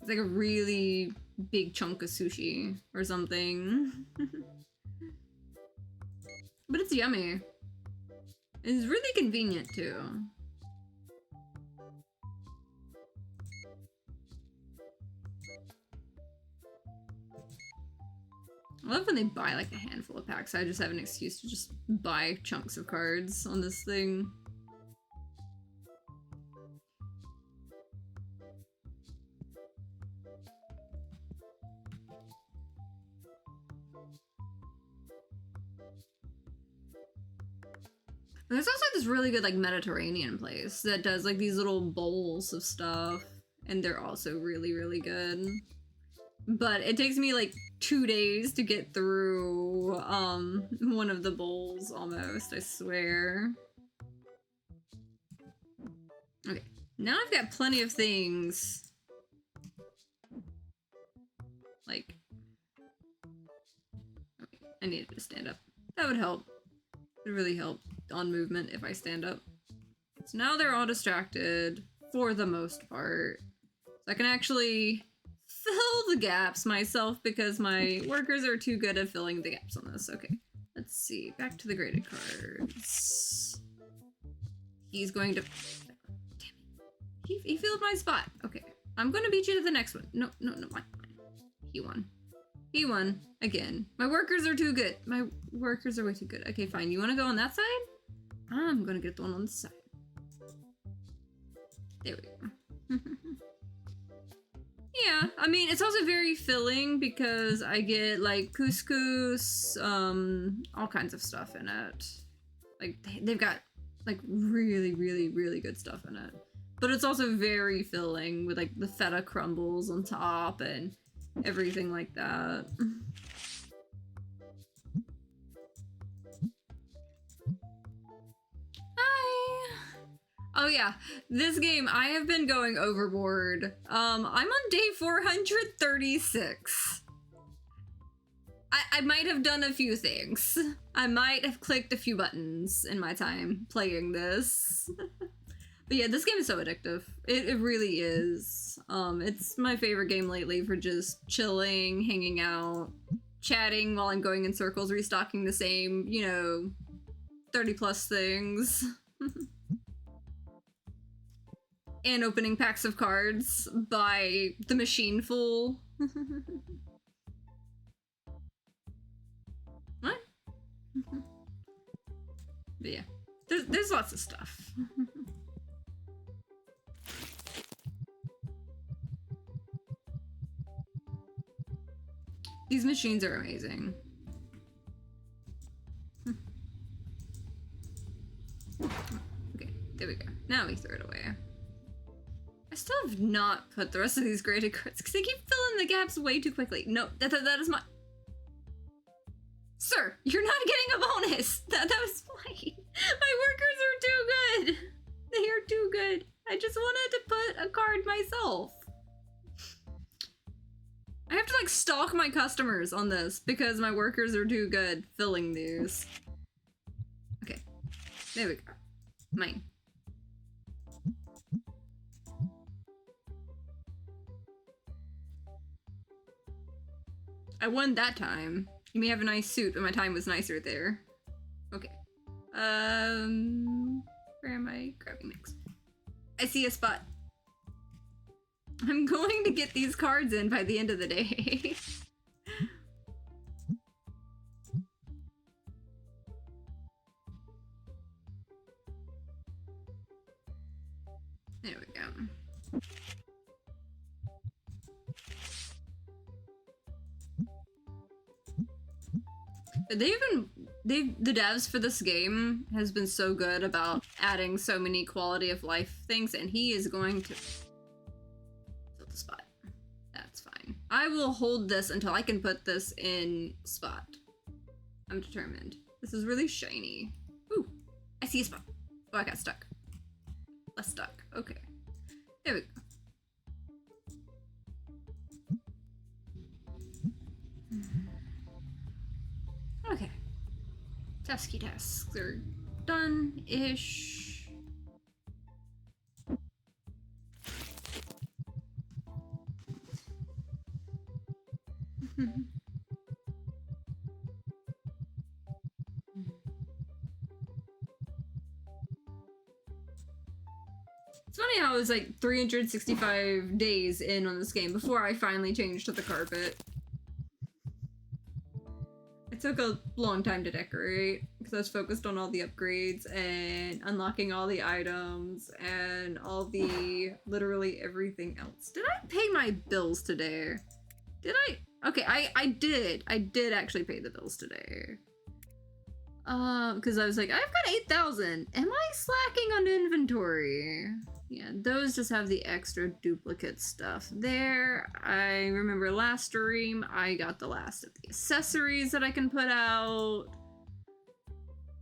It's like a really big chunk of sushi or something. But it's yummy. It's really convenient too. I love when they buy like a handful of packs. I just have an excuse to just buy chunks of cards on this thing. There's also this really good like Mediterranean place that does like these little bowls of stuff, and they're also really, really good. But it takes me like 2 days to get through one of the bowls almost, I swear. Okay, now I've got plenty of things. Like, okay, I needed to stand up. That would help. It would really help on movement if I stand up. So now they're all distracted for the most part. So I can actually fill the gaps myself because my workers are too good at filling the gaps on this. Okay, let's see. Back to the graded cards. He's going to... Damn it. He filled my spot. Okay, I'm going to beat you to the next one. No, mine. He won. He won. Again. My workers are too good. My workers are way too good. Okay, fine. You want to go on that side? I'm going to get the one on the side. There we go. Yeah, I mean, it's also very filling because I get, like, couscous, all kinds of stuff in it. Like, they've got, like, really, really, really good stuff in it. But it's also very filling with, like, the feta crumbles on top and everything like that. Hi! Oh yeah, this game, I have been going overboard. I'm on day 436. I might have done a few things. I might have clicked a few buttons in my time playing this. But yeah, this game is so addictive. It really is. It's my favorite game lately for just chilling, hanging out, chatting while I'm going in circles, restocking the same, 30 plus things. And opening packs of cards by the machine full. What? But yeah, there's lots of stuff. These machines are amazing. Okay, there we go. Now we throw it away. I still have not put the rest of these graded cards because they keep filling the gaps way too quickly. No, that is my... Sir, you're not getting a bonus! That was fine. My workers are too good! They are too good. I just wanted to put a card myself. I have to like stalk my customers on this because my workers are too good filling these. Okay, there we go. Mine. I won that time. You may have a nice suit, but my time was nicer there. Okay. Where am I grabbing next? I see a spot. I'm going to get these cards in by the end of the day. There we go. The devs for this game has been so good about adding so many quality of life things, and he is going to fill the spot. That's fine. I will hold this until I can put this in spot. I'm determined. This is really shiny. Ooh, I see a spot. Oh, I got stuck. Less stuck. Okay. There we go. Okay. Tasky tasks are done-ish. It's funny how it was like 365 days in on this game before I finally changed to the carpet. It took a long time to decorate because I was focused on all the upgrades and unlocking all the items and all the literally everything else. Did I pay my bills today? Did I? Okay, I did. I did actually pay the bills today. Because I was like, I've got 8,000. Am I slacking on inventory? Yeah, those just have the extra duplicate stuff there. I remember last stream, I got the last of the accessories that I can put out.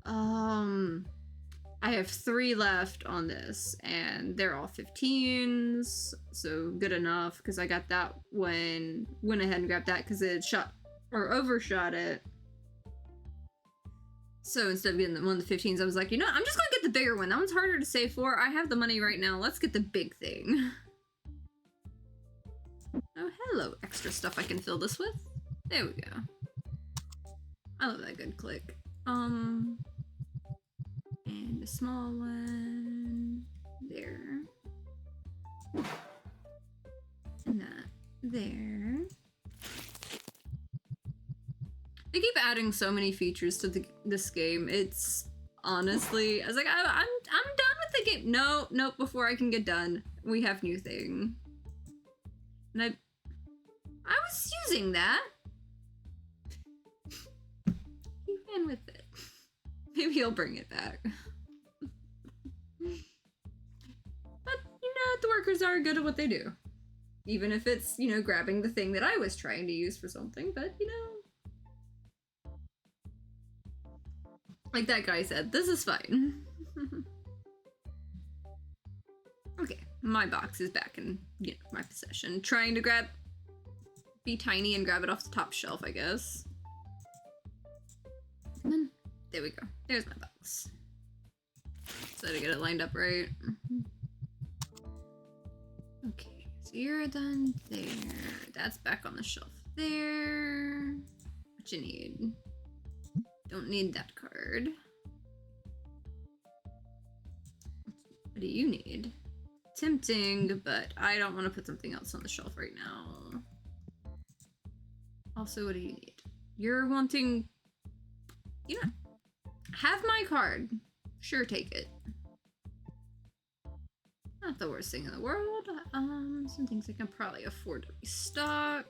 I have 3 left on this, and they're all 15s, so good enough, because I got that went ahead and grabbed that because it shot, or overshot it. So instead of getting one of the 15s, I was like, I'm just gonna get the bigger one. That one's harder to save for. I have the money right now. Let's get the big thing. Oh, hello, extra stuff I can fill this with. There we go. I love that good click. And a small one there. And that there. They keep adding so many features to this game. It's honestly, I was like, I'm done with the game. No, before I can get done, we have new thing. And I was using that. He ran with it. Maybe he'll bring it back. But the workers are good at what they do. Even if it's, grabbing the thing that I was trying to use for something, but like that guy said, this is fine. Okay, my box is back in, my possession. Trying to be tiny and grab it off the top shelf, I guess. And then, there we go. There's my box. So to get it lined up right. Okay, so you're done there. That's back on the shelf there. What you need? Don't need that card. What do you need? Tempting, but I don't want to put something else on the shelf right now. Also, what do you need? You're wanting... You know, have my card. Sure, take it. Not the worst thing in the world. Some things I can probably afford to restock.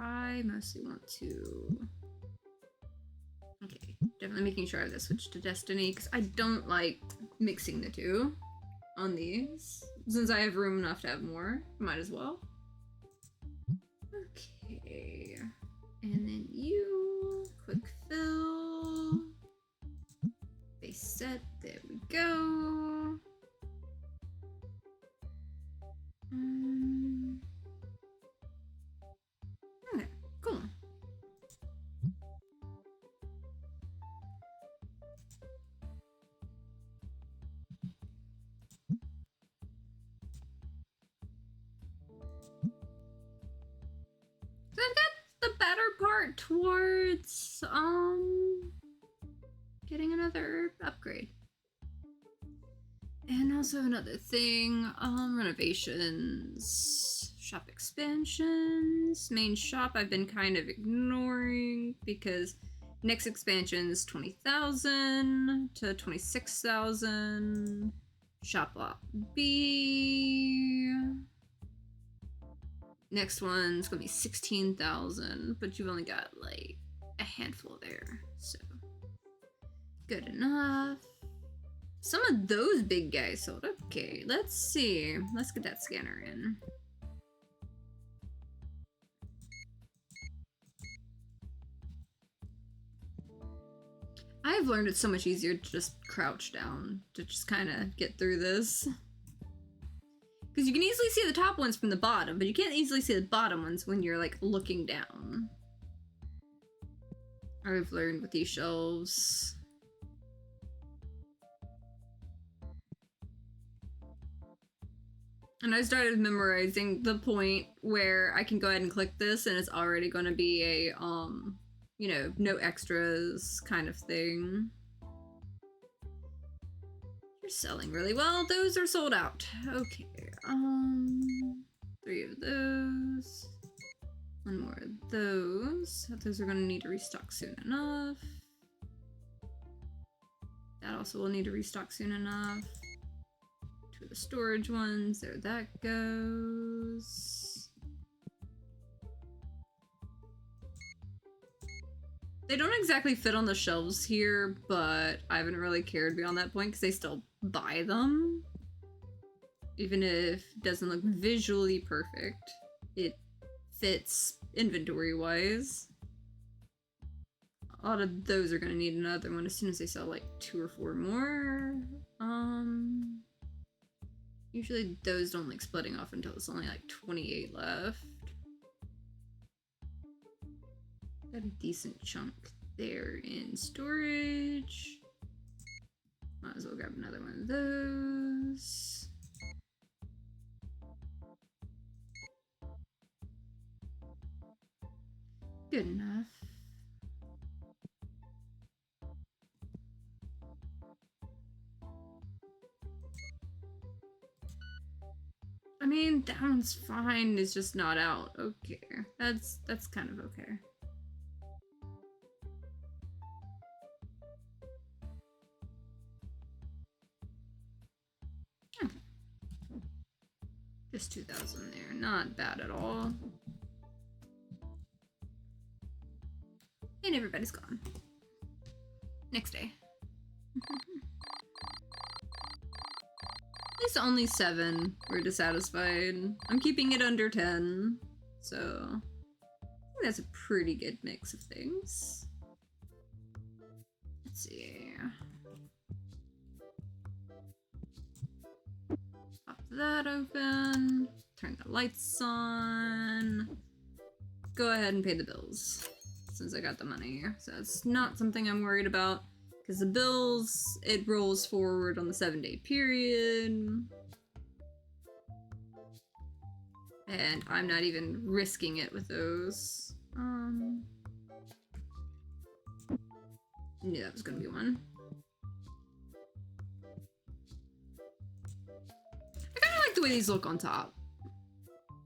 I mostly want to... Okay, definitely making sure I have this switch to Destiny, because I don't like mixing the two on these. Since I have room enough to have more, might as well. Okay. And then you, quick fill. Base set, there we go. Okay, cool. So I've got the better part towards getting another upgrade. And also another thing, renovations, shop expansions, main shop I've been kind of ignoring because next expansion's 20,000 to 26,000. Shop lot B. Next one's gonna be 16,000, but you've only got like a handful there, so good enough. Some of those big guys sold. Okay, let's see. Let's get that scanner in. I've learned it's so much easier to just crouch down to just kind of get through this. Because you can easily see the top ones from the bottom, but you can't easily see the bottom ones when you're like looking down. I've learned with these shelves. And I started memorizing the point where I can go ahead and click this and it's already going to be a, you know, no extras kind of thing. You're selling really well. Those are sold out. Okay. 3 of those. 1 more of those. Those are going to need to restock soon enough. That also will need to restock soon enough. 2 of the storage ones. There that goes. They don't exactly fit on the shelves here, but I haven't really cared beyond that point because they still buy them. Even if it doesn't look visually perfect, it fits inventory-wise. A lot of those are going to need another one as soon as they sell like 2 or 4 more. Usually those don't like splitting off until it's only like 28 left. Got a decent chunk there in storage. Might as well grab another one of those. Good enough. I mean, that one's fine, it's just not out. Okay, that's kind of okay. Okay. Just 2,000 there, not bad at all. And everybody's gone. Next day. At least only 7 were dissatisfied. I'm keeping it under 10, so I think that's a pretty good mix of things. Let's see. Pop that open. Turn the lights on. Go ahead and pay the bills since I got the money. So it's not something I'm worried about. Because the bills, it rolls forward on the 7-day period. And I'm not even risking it with those. Knew that was gonna be one. I kind of like the way these look on top.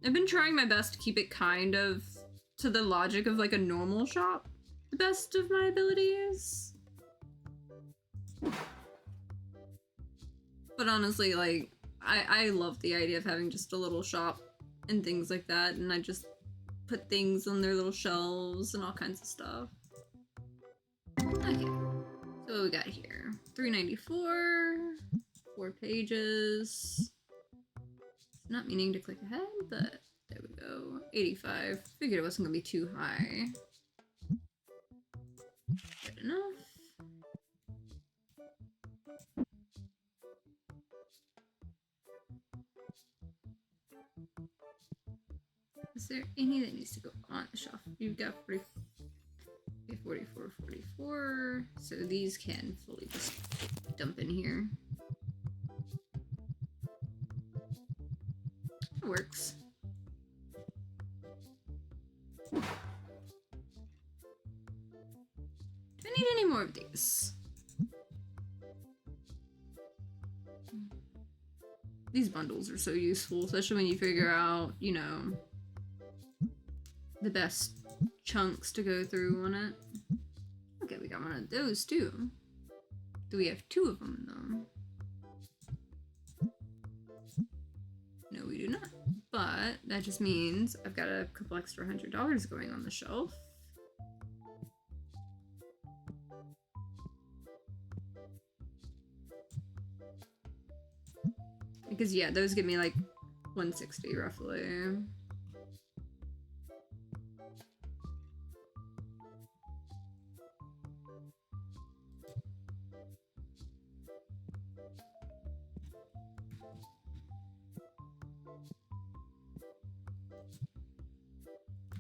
I've been trying my best to keep it kind of to the logic of like a normal shop, the best of my abilities. But honestly, like, I love the idea of having just a little shop and things like that, and I just put things on their little shelves and all kinds of stuff. Okay, so what we got here? 394, 4 pages. Not meaning to click ahead, but there we go. 85. Figured it wasn't gonna be too high. Good enough. Is there any that needs to go on the shelf? You've got 44, 44. So these can fully just dump in here. It works. Do I need any more of these? These bundles are so useful, especially when you figure out, you know, the best chunks to go through on it. Okay, we got one of those too. Do we have 2 of them though? No, we do not. But that just means I've got a couple extra $100 going on the shelf. Because yeah, those give me like 160 roughly.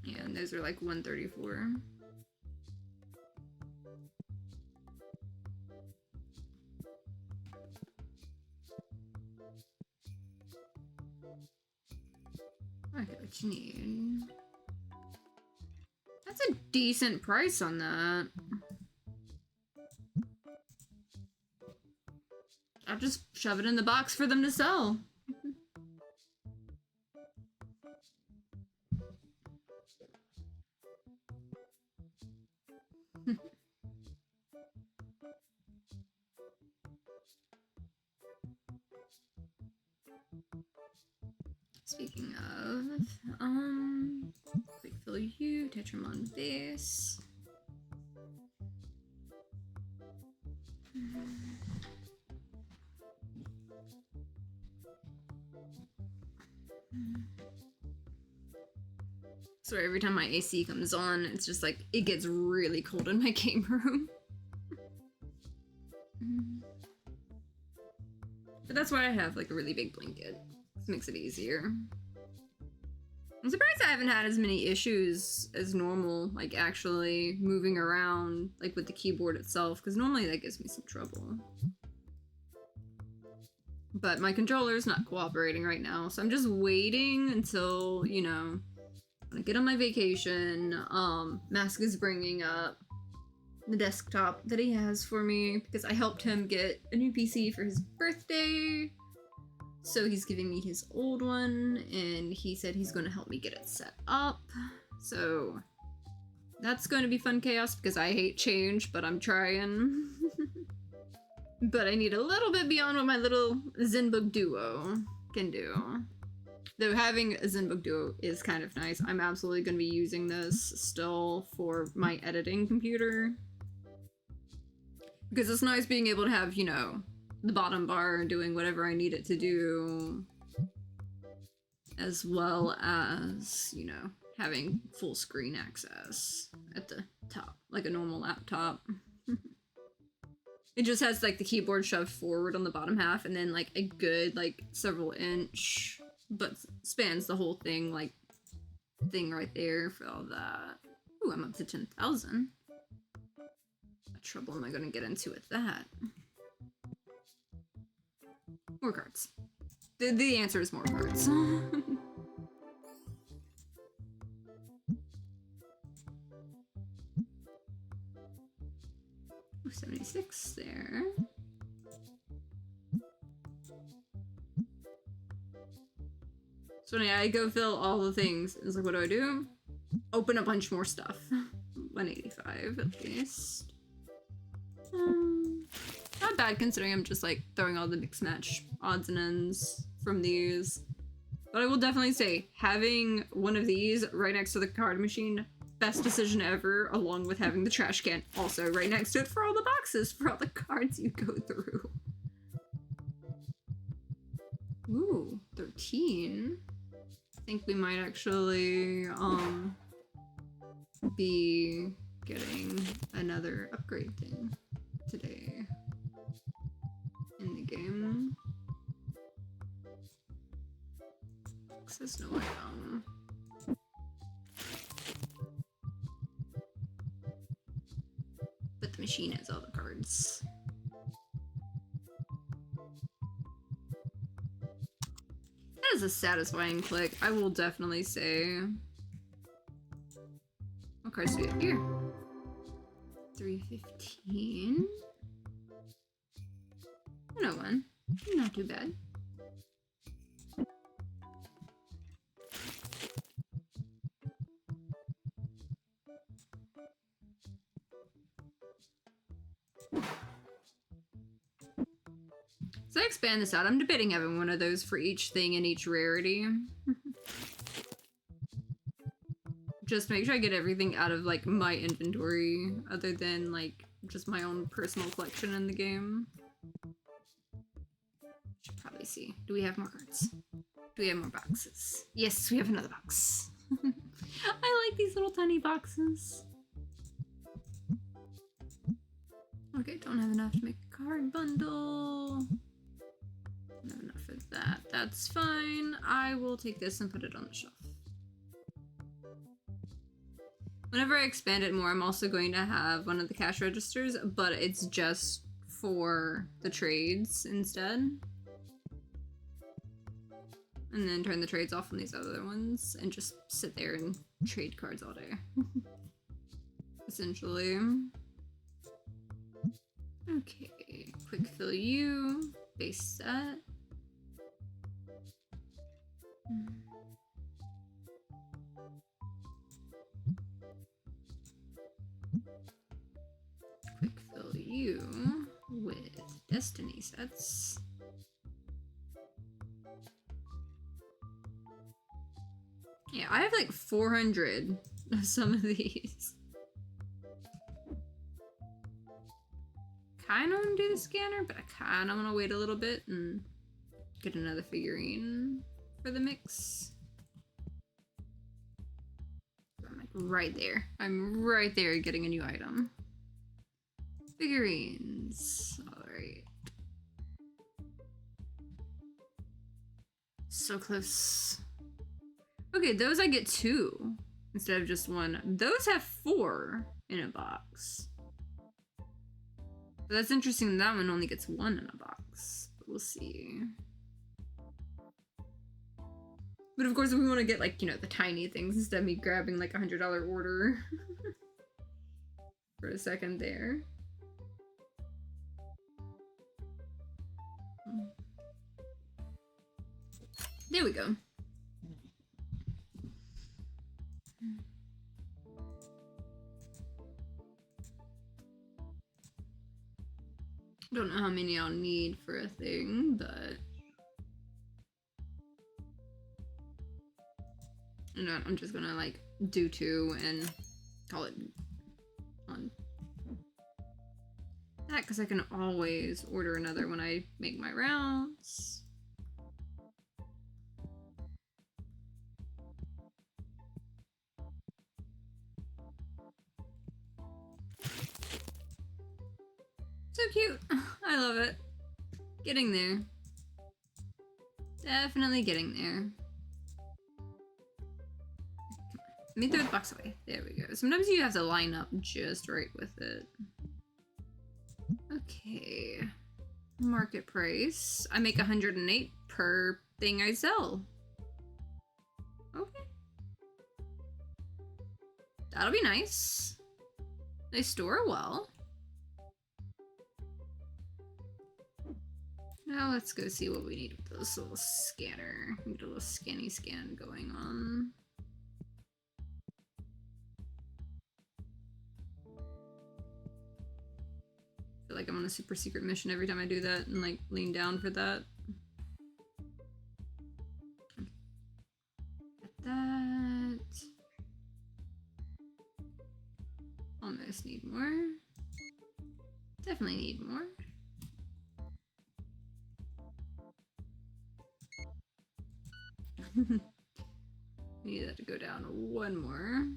Yeah, and those are like 134. I get what you need. That's a decent price on that. I'll just shove it in the box for them to sell. Speaking of, quick fill you, Tetramon this. Sorry, every time my AC comes on, it's just like, it gets really cold in my game room. But that's why I have like a really big blanket. This makes it easier. I'm surprised I haven't had as many issues as normal, like actually moving around, like with the keyboard itself, because normally that gives me some trouble. But my controller's not cooperating right now, so I'm just waiting until, you know, when I get on my vacation. Mask is bringing up the desktop that he has for me because I helped him get a new PC for his birthday. So he's giving me his old one, and he said he's going to help me get it set up. So that's going to be fun chaos because I hate change, but I'm trying. But I need a little bit beyond what my little ZenBook Duo can do. Though having a ZenBook Duo is kind of nice. I'm absolutely going to be using this still for my editing computer. Because it's nice being able to have, you know, the bottom bar doing whatever I need it to do, as well as, you know, having full screen access at the top, like a normal laptop. It just has like the keyboard shoved forward on the bottom half and then like a good like several inch, but spans the whole thing, like thing right there for all that. Ooh, I'm up to 10,000. What trouble am I gonna get into with that? More cards. The answer is more cards. Ooh, 76 there. So yeah, I go fill all the things. It's like, what do? Open a bunch more stuff. 185 at least. Not bad considering I'm just like throwing all the mix match odds and ends from these. But I will definitely say, having one of these right next to the card machine, best decision ever, along with having the trash can also right next to it for all the boxes, for all the cards you go through. Ooh, 13. I think we might actually, be getting another upgrade thing today in the game. Access no item. But the machine has all the cards. That is a satisfying click, I will definitely say. What cards do we have here? 315. 101. Not too bad. So I expand this out. I'm debating having one of those for each thing and each rarity. Just make sure I get everything out of like my inventory other than like just my own personal collection in the game. Should probably see. Do we have more cards? Do we have more boxes? Yes, we have another box. I like these little tiny boxes. Okay, don't have enough to make a card bundle. Don't have enough of that. That's fine. I will take this and put it on the shelf. Whenever I expand it more, I'm also going to have one of the cash registers, but it's just for the trades instead. And then turn the trades off on these other ones and just sit there and trade cards all day. Essentially. Okay, quick fill you, base set. Quick fill you with destiny sets. Yeah, I have like 400 of some of these. Kind of want to do the scanner, but I kind of want to wait a little bit and get another figurine for the mix. I'm like right there. I'm right there getting a new item. Figurines. Alright. So close. Okay, those I get 2 instead of just 1. Those have 4 in a box. So that's interesting, that one only gets 1 in a box. But we'll see. But of course, if we want to get, like, you know, the tiny things instead of me grabbing, like, a $100 order for a second there. There we go. Don't know how many I'll need for a thing, but you know, I'm just gonna like do 2 and call it on that because I can always order another when I make my rounds. So cute. I love it. Getting there. Definitely getting there. Let me throw the box away. There we go. Sometimes you have to line up just right with it. Okay. Market price. I make 108 per thing I sell. Okay. That'll be nice. They store well. Now let's go see what we need with this little scanner. Get a little scanny scan going on. I feel like I'm on a super secret mission every time I do that and like lean down for that. Get that. Almost need more. Definitely need more. Need that to go down one more.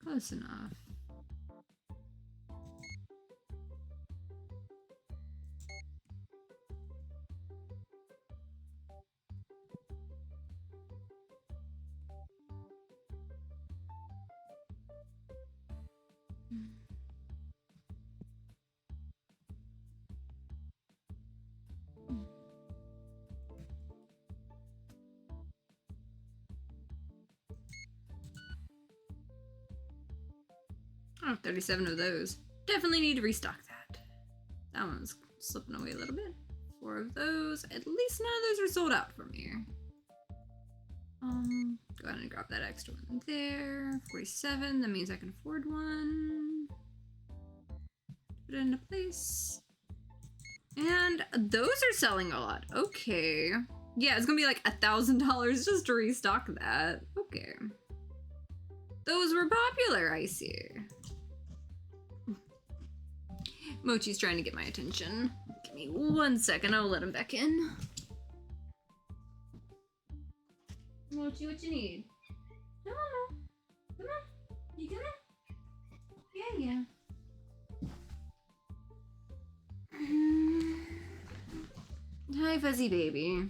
Close enough. Oh, 37 of those. Definitely need to restock that. That one's slipping away a little bit. 4 of those. At least none of those are sold out from here. Go ahead and grab that extra one there. 47. That means I can afford one. Put it into place. And those are selling a lot. Okay. Yeah, it's gonna be like $1,000 just to restock that. Okay. Those were popular, I see. Mochi's trying to get my attention. Give me 1 second, I'll let him back in. Mochi, what you need? Come on, come on. You coming? Yeah, yeah. Hi, fuzzy baby.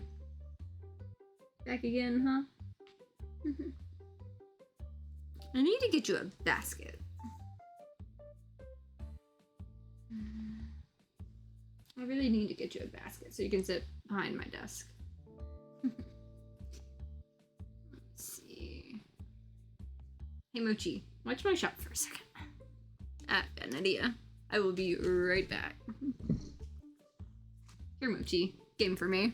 Back again, huh? I need to get you a basket. I really need to get you a basket so you can sit behind my desk. Let's see. Hey Mochi, watch my shop for a second. Got an idea. I will be right back. Here Mochi, game for me.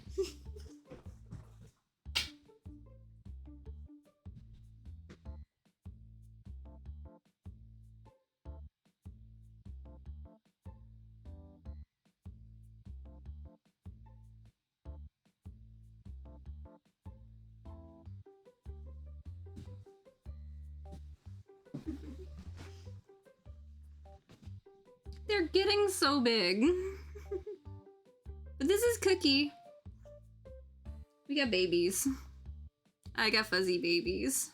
They're getting so big. But this is Cookie. We got babies. I got fuzzy babies.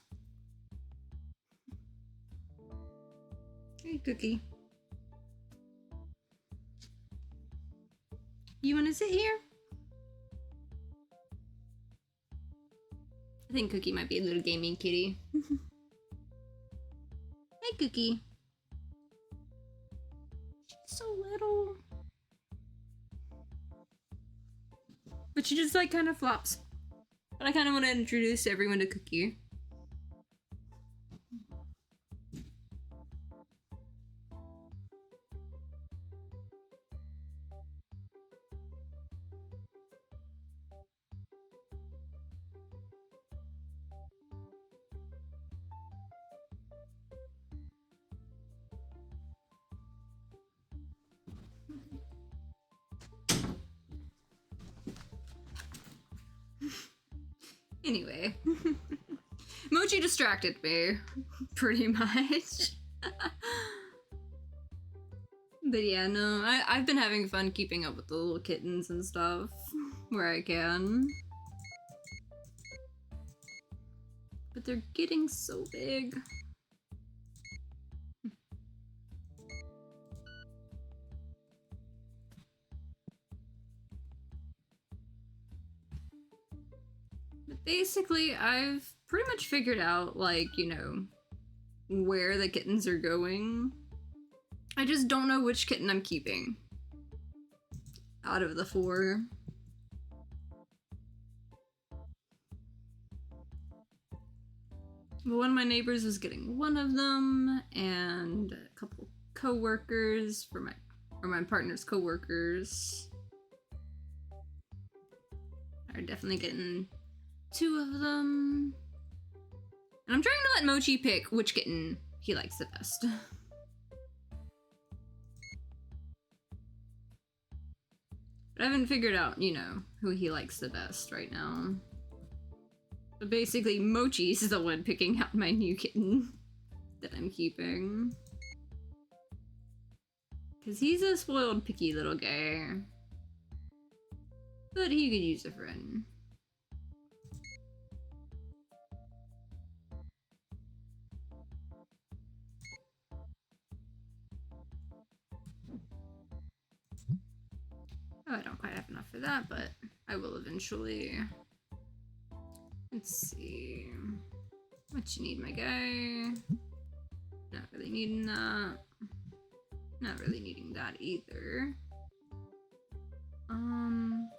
Hey, Cookie. You want to sit here? I think Cookie might be a little gaming kitty. Hey, Cookie. She's so little. But she just like kind of flops. But I kind of want to introduce everyone to Cookie. Anyway, Mochi distracted me, pretty much. But yeah, no, I've been having fun keeping up with the little kittens and stuff, where I can. But they're getting so big. Basically, I've pretty much figured out, like, you know, where the kittens are going. I just don't know which kitten I'm keeping out of the 4. One of my neighbors is getting one of them, and a couple co-workers for my partner's co-workers are definitely getting 2 of them. And I'm trying to let Mochi pick which kitten he likes the best. But I haven't figured out, you know, who he likes the best right now. But basically, Mochi's the one picking out my new kitten that I'm keeping. Because he's a spoiled, picky little guy. But he could use a friend. Oh, I don't quite have enough for that, but I will eventually. Let's see. What you need, my guy? Not really needing that. Not really needing that either.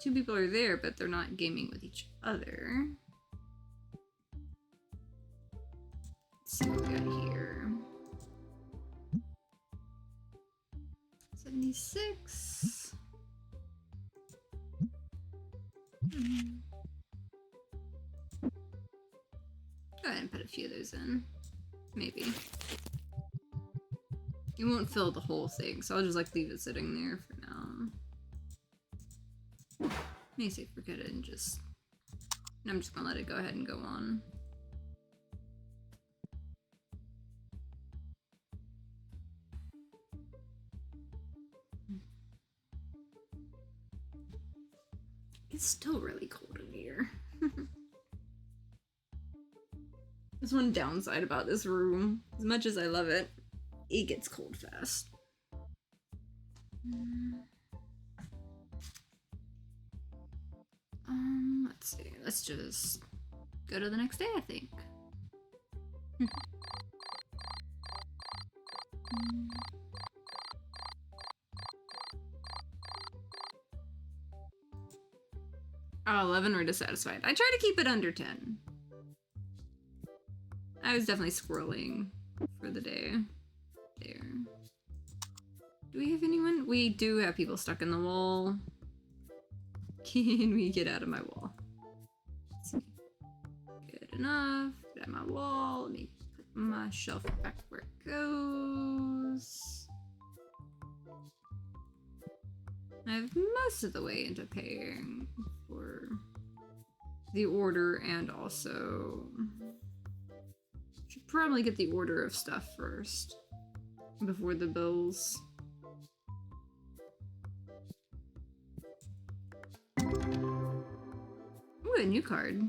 2 people are there, but they're not gaming with each other. Let's see what we got here. 76. Go ahead and put a few of those in. Maybe. It won't fill the whole thing, so I'll just like leave it sitting there for now. May say forget it and just... I'm just gonna let it go ahead and go on. It's still really cold in here. There's one downside about this room. As much as I love it, it gets cold fast. Let's see. Let's just go to the next day, I think. Oh, 11 were dissatisfied. I try to keep it under 10. I was definitely squirreling for the day. There. Do we have anyone? We do have people stuck in the wall. Can we get out of my wall? Let's see. Good enough. Get out of my wall. Let me put my shelf back where it goes. I have most of the way into paying for the order, and also should probably get the order of stuff first before the bills. Ooh, a new card.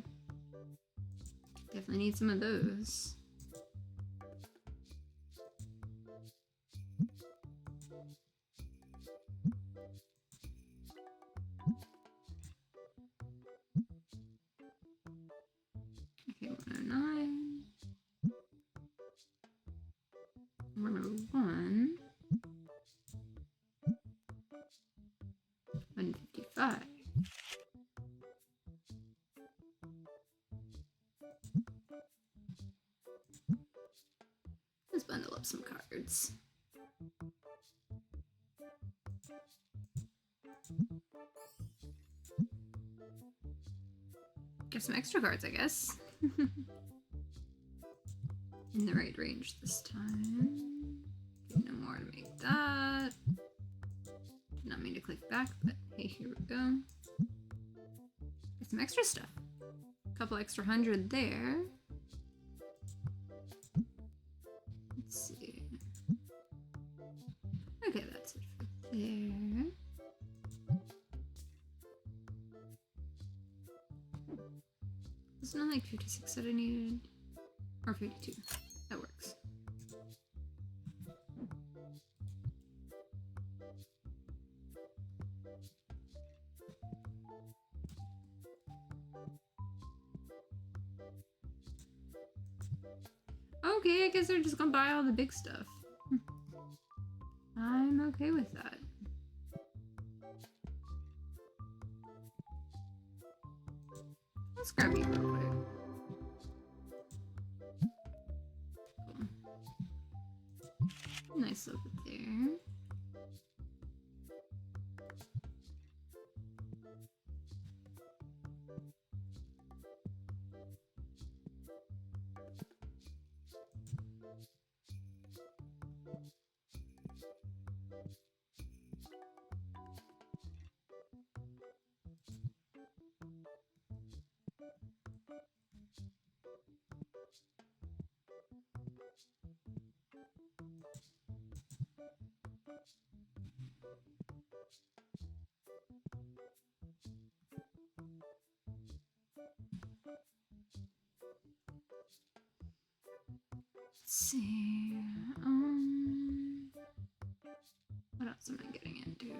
Definitely need some of those. Okay, 109. 101. 155. Let's bundle up some cards. Get some extra cards, I guess. In the right range this time. Okay, no more to make that. Did not mean to click back, but hey, here we go. Get some extra stuff. A couple extra 100 there. Let's see. Okay, that's it for there. It's not like 56 that I needed. Or 52. That works. Okay, I guess they're just gonna buy all the big stuff. I'm okay with that. Let's grab you real quick. Nice over there. Let's see. What else am I getting into?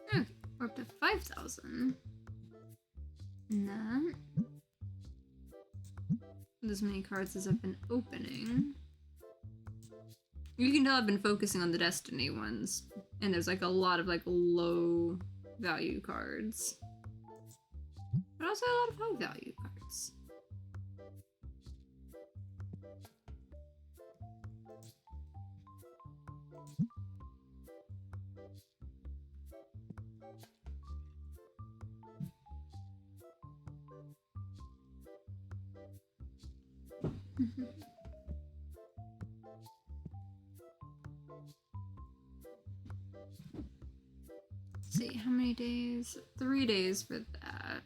Okay, we're up to 5,000. And then as many cards as I've been opening. You can tell I've been focusing on the Destiny ones, and there's like a lot of like low value cards, but also a lot of high value cards. Let's see, how many days? 3 days for that.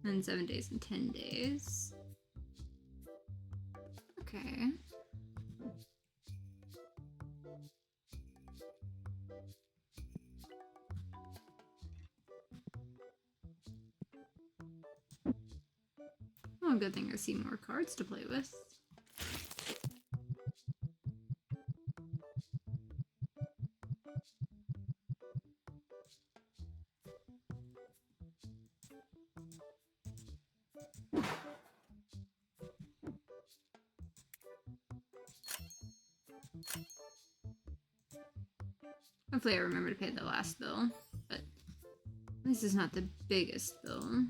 And 7 days and 10 days. Okay. Well, good thing I see more cards to play with. Hopefully I remember to pay the last bill, but this is not the biggest bill.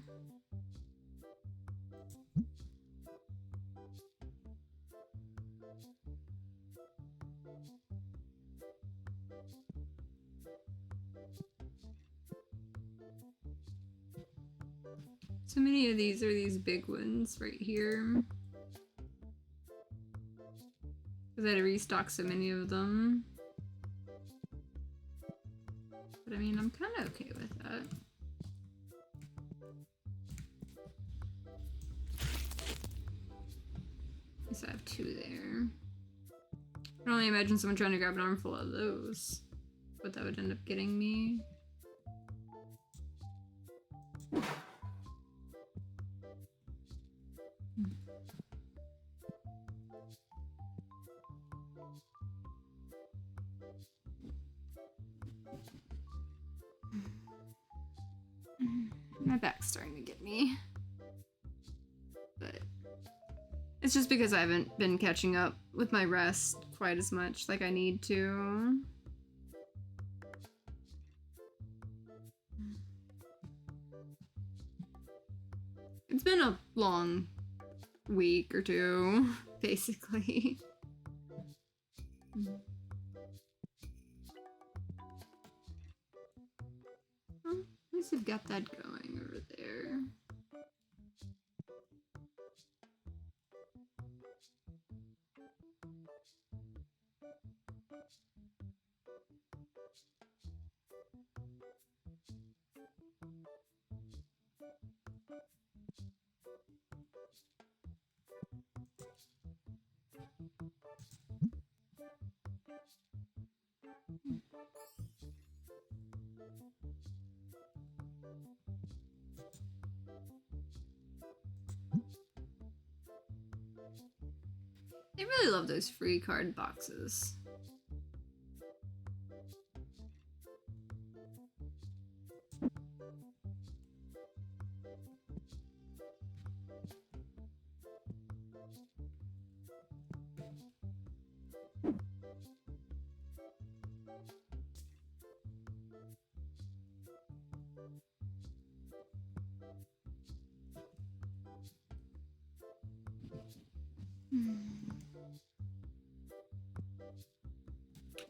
So many of these are these big ones right here. Because I had to restock so many of them. But I mean, I'm kind of okay with that. At least I have 2 there. I can only imagine someone trying to grab an armful of those. What that would end up getting me. My back's starting to get me. But it's just because I haven't been catching up with my rest quite as much like I need to. It's been a long week or 2, basically. Well, at least we've got that going over there. I really love those free card boxes.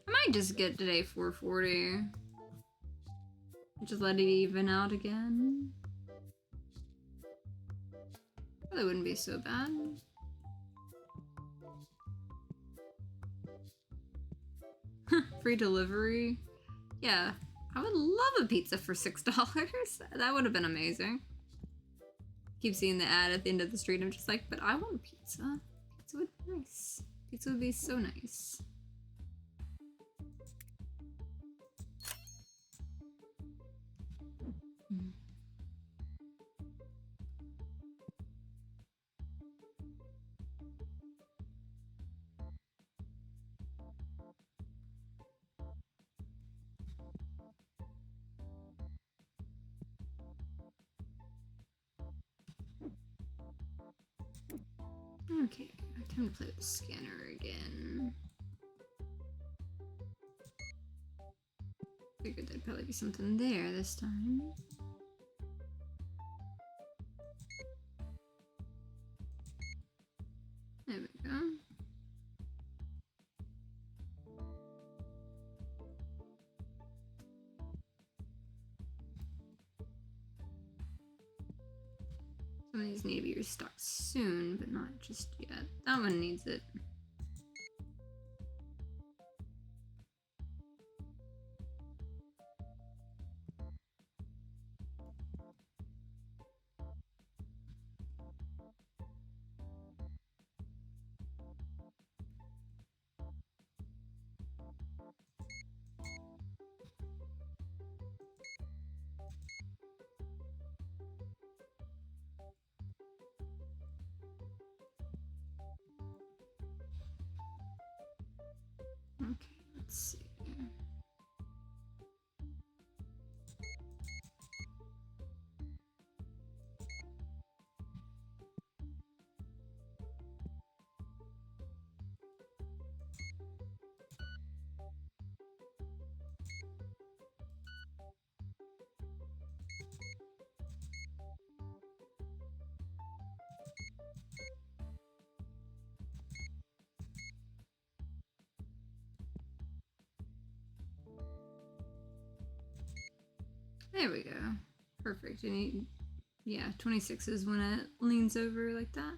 I might just get today 440. Just let it even out again. Probably wouldn't be so bad. Free delivery. Yeah, I would love a pizza for $6. That would have been amazing. Keep seeing the ad at the end of the street. I'm just like, but I want pizza. Pizza would be nice. Pizza would be so nice. Okay, time to play with the scanner again. Figured there'd probably be something there this time. There we go. Some of these need to be restocked soon, but not just yet. That one needs it. Okay, let's see. There we go. Perfect. You need, yeah, 26 is when it leans over like that.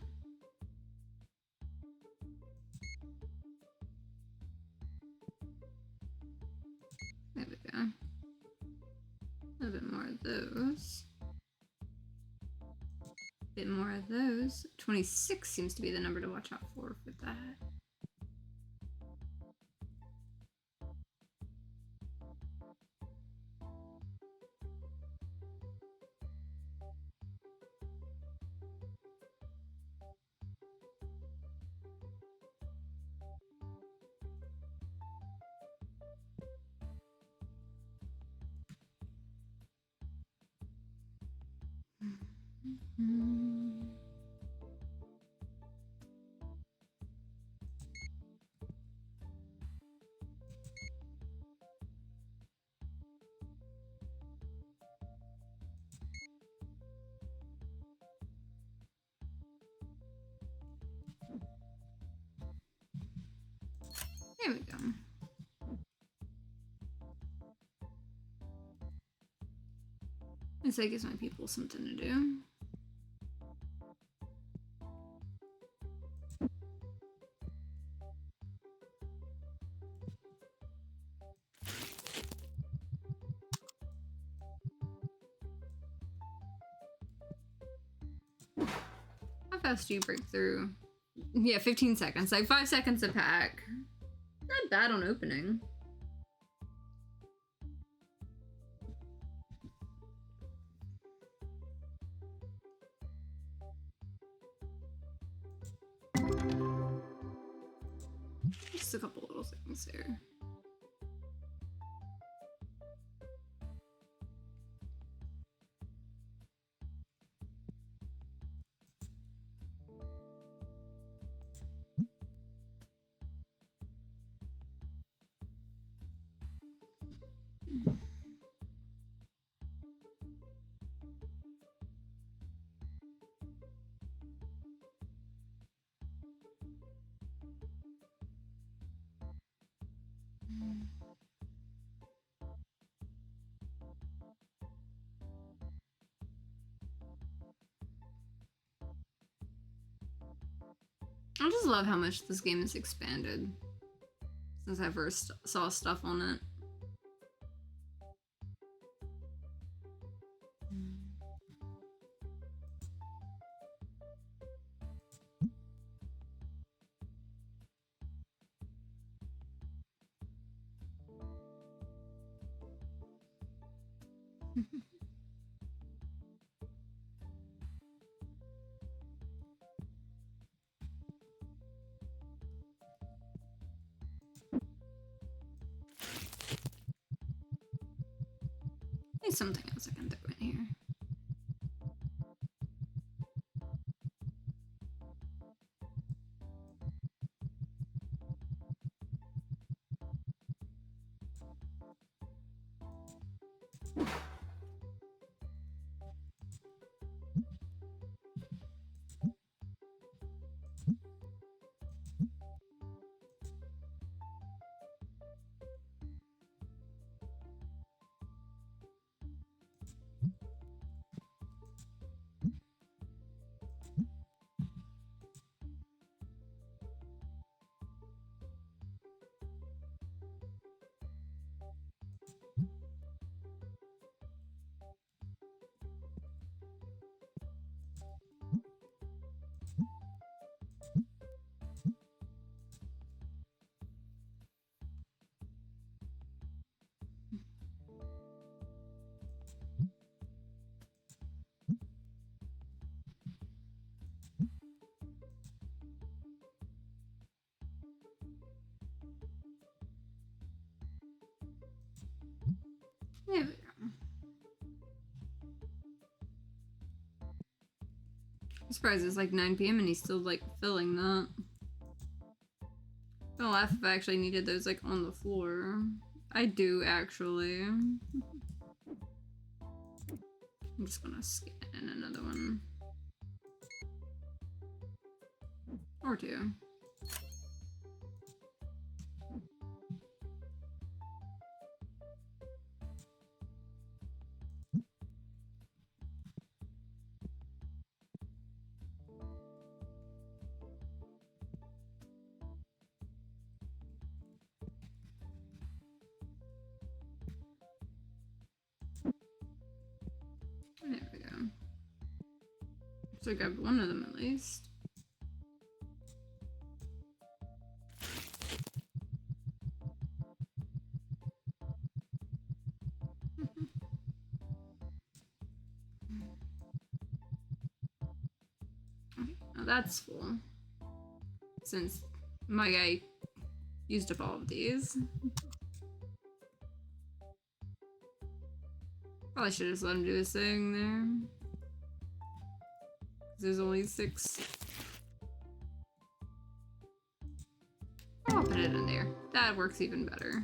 There we go. A little bit more of those. A bit more of those. 26 seems to be the number to watch out for that. There we go. This gives my people something to do. How fast do you break through? Yeah, 15 seconds. Like 5 seconds a pack. Not bad on opening. Just a couple little things there. I just love how much this game has expanded since I first saw stuff on it. There's something else I can throw in here. There we go. I'm surprised it's like 9 p.m. and he's still like filling that. I'll laugh if I actually needed those like on the floor. I do actually. I'm just gonna scan in another one. Or two. There we go. So I grabbed one of them at least. Okay, now that's full. Since my guy used up all of these. Probably should have just let him do his thing there. There's only 6. I'll put it in there. That works even better.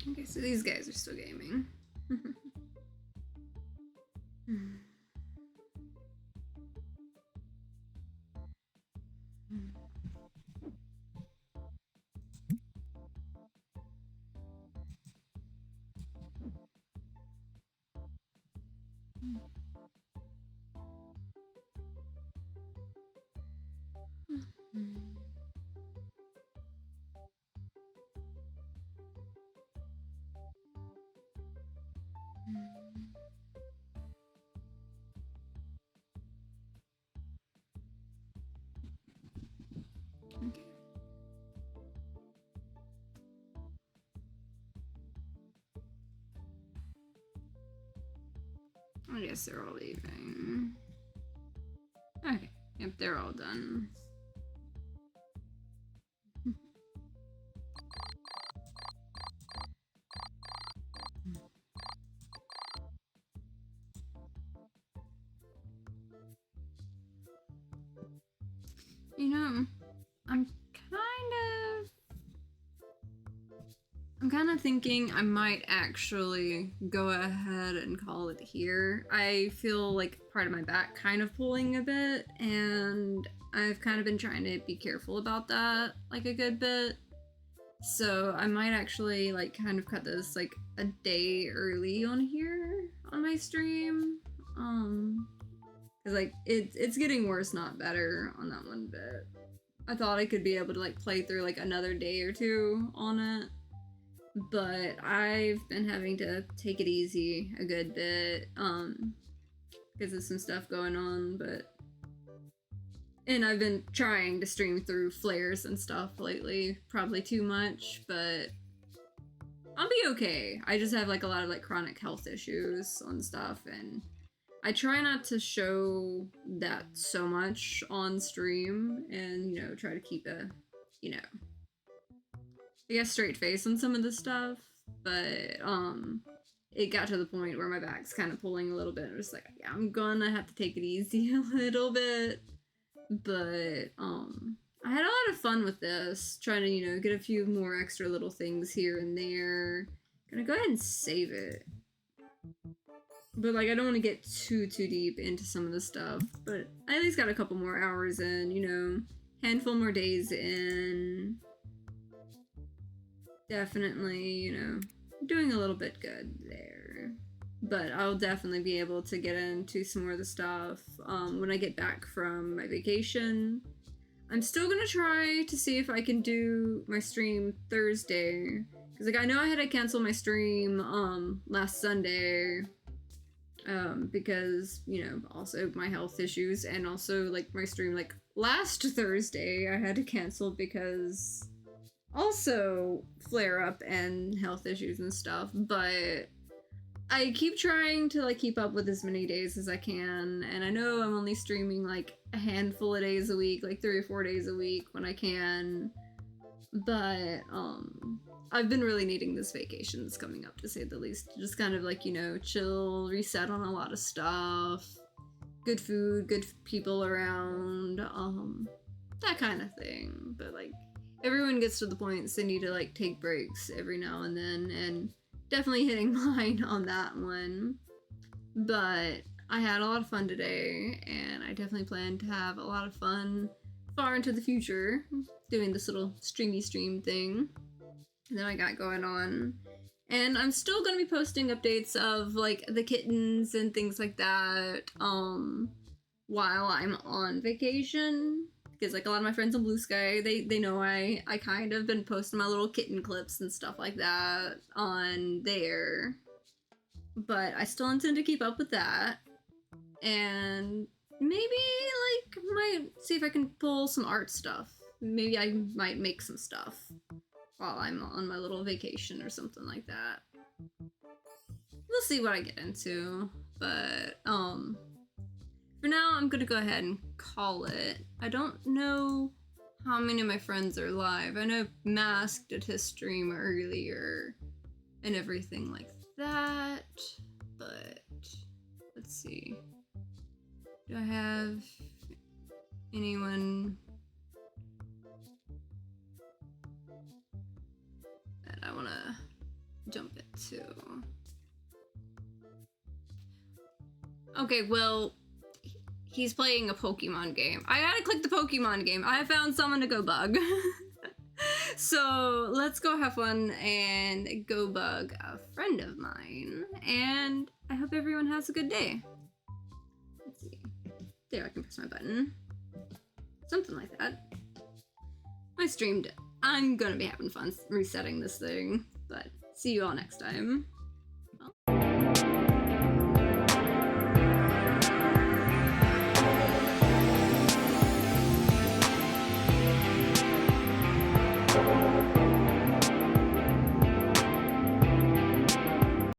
Okay, so these guys are still gaming. Okay. I guess they're all leaving. Okay, yep, they're all done. kind of thinking I might actually go ahead and call it here. I feel like part of my back kind of pulling a bit, and I've kind of been trying to be careful about that, like, a good bit. So I might actually, like, kind of cut this, like, a day early on here on my stream. Cause, like, it's getting worse, not better on that one bit. I thought I could be able to, like, play through, like, another day or two on it. But I've been having to take it easy a good bit, because of some stuff going on, and I've been trying to stream through flares and stuff lately, probably too much, but I'll be okay. I just have, like, a lot of, like, chronic health issues and stuff, and I try not to show that so much on stream, and, you know, try to keep a, you know, I guess straight face on some of the stuff, but it got to the point where my back's kind of pulling a little bit. I was like, yeah, I'm gonna have to take it easy a little bit. But I had a lot of fun with this, trying to, you know, get a few more extra little things here and there. Gonna go ahead and save it. But, like, I don't want to get too deep into some of the stuff, but I at least got a couple more hours in, you know, handful more days in. Definitely, you know, doing a little bit good there. But I'll definitely be able to get into some more of the stuff when I get back from my vacation. I'm still gonna try to see if I can do my stream Thursday. Because, like, I know I had to cancel my stream last Sunday. Because, you know, also my health issues, and also, like, my stream, like, last Thursday I had to cancel because also flare up and health issues and stuff, but I keep trying to, like, keep up with as many days as I can, and I know I'm only streaming, like, a handful of days a week, like 3 or 4 days a week when I can, but I've been really needing this vacation that's coming up, to say the least. Just kind of, like, you know, chill, reset on a lot of stuff, good food, good people around, that kind of thing. But, like, everyone gets to the points they need to, like, take breaks every now and then, and definitely hitting mine on that one. But I had a lot of fun today, and I definitely plan to have a lot of fun far into the future doing this little stream thing that I got going on. And I'm still gonna be posting updates of, like, the kittens and things like that while I'm on vacation. Because, like, a lot of my friends on Blue Sky, they know I kind of been posting my little kitten clips and stuff like that on there. But I still intend to keep up with that. And maybe, like, might see if I can pull some art stuff. Maybe I might make some stuff while I'm on my little vacation or something like that. We'll see what I get into. But, for now, I'm gonna go ahead and call it. I don't know how many of my friends are live. I know Mask did his stream earlier and everything like that, but let's see. Do I have anyone that I want to jump into? Okay, well, he's playing a Pokemon game. I gotta click the Pokemon game. I found someone to go bug. So let's go have fun and go bug a friend of mine. And I hope everyone has a good day. Let's see. There, I can press my button. Something like that. I streamed. I'm gonna be having fun resetting this thing. But see you all next time.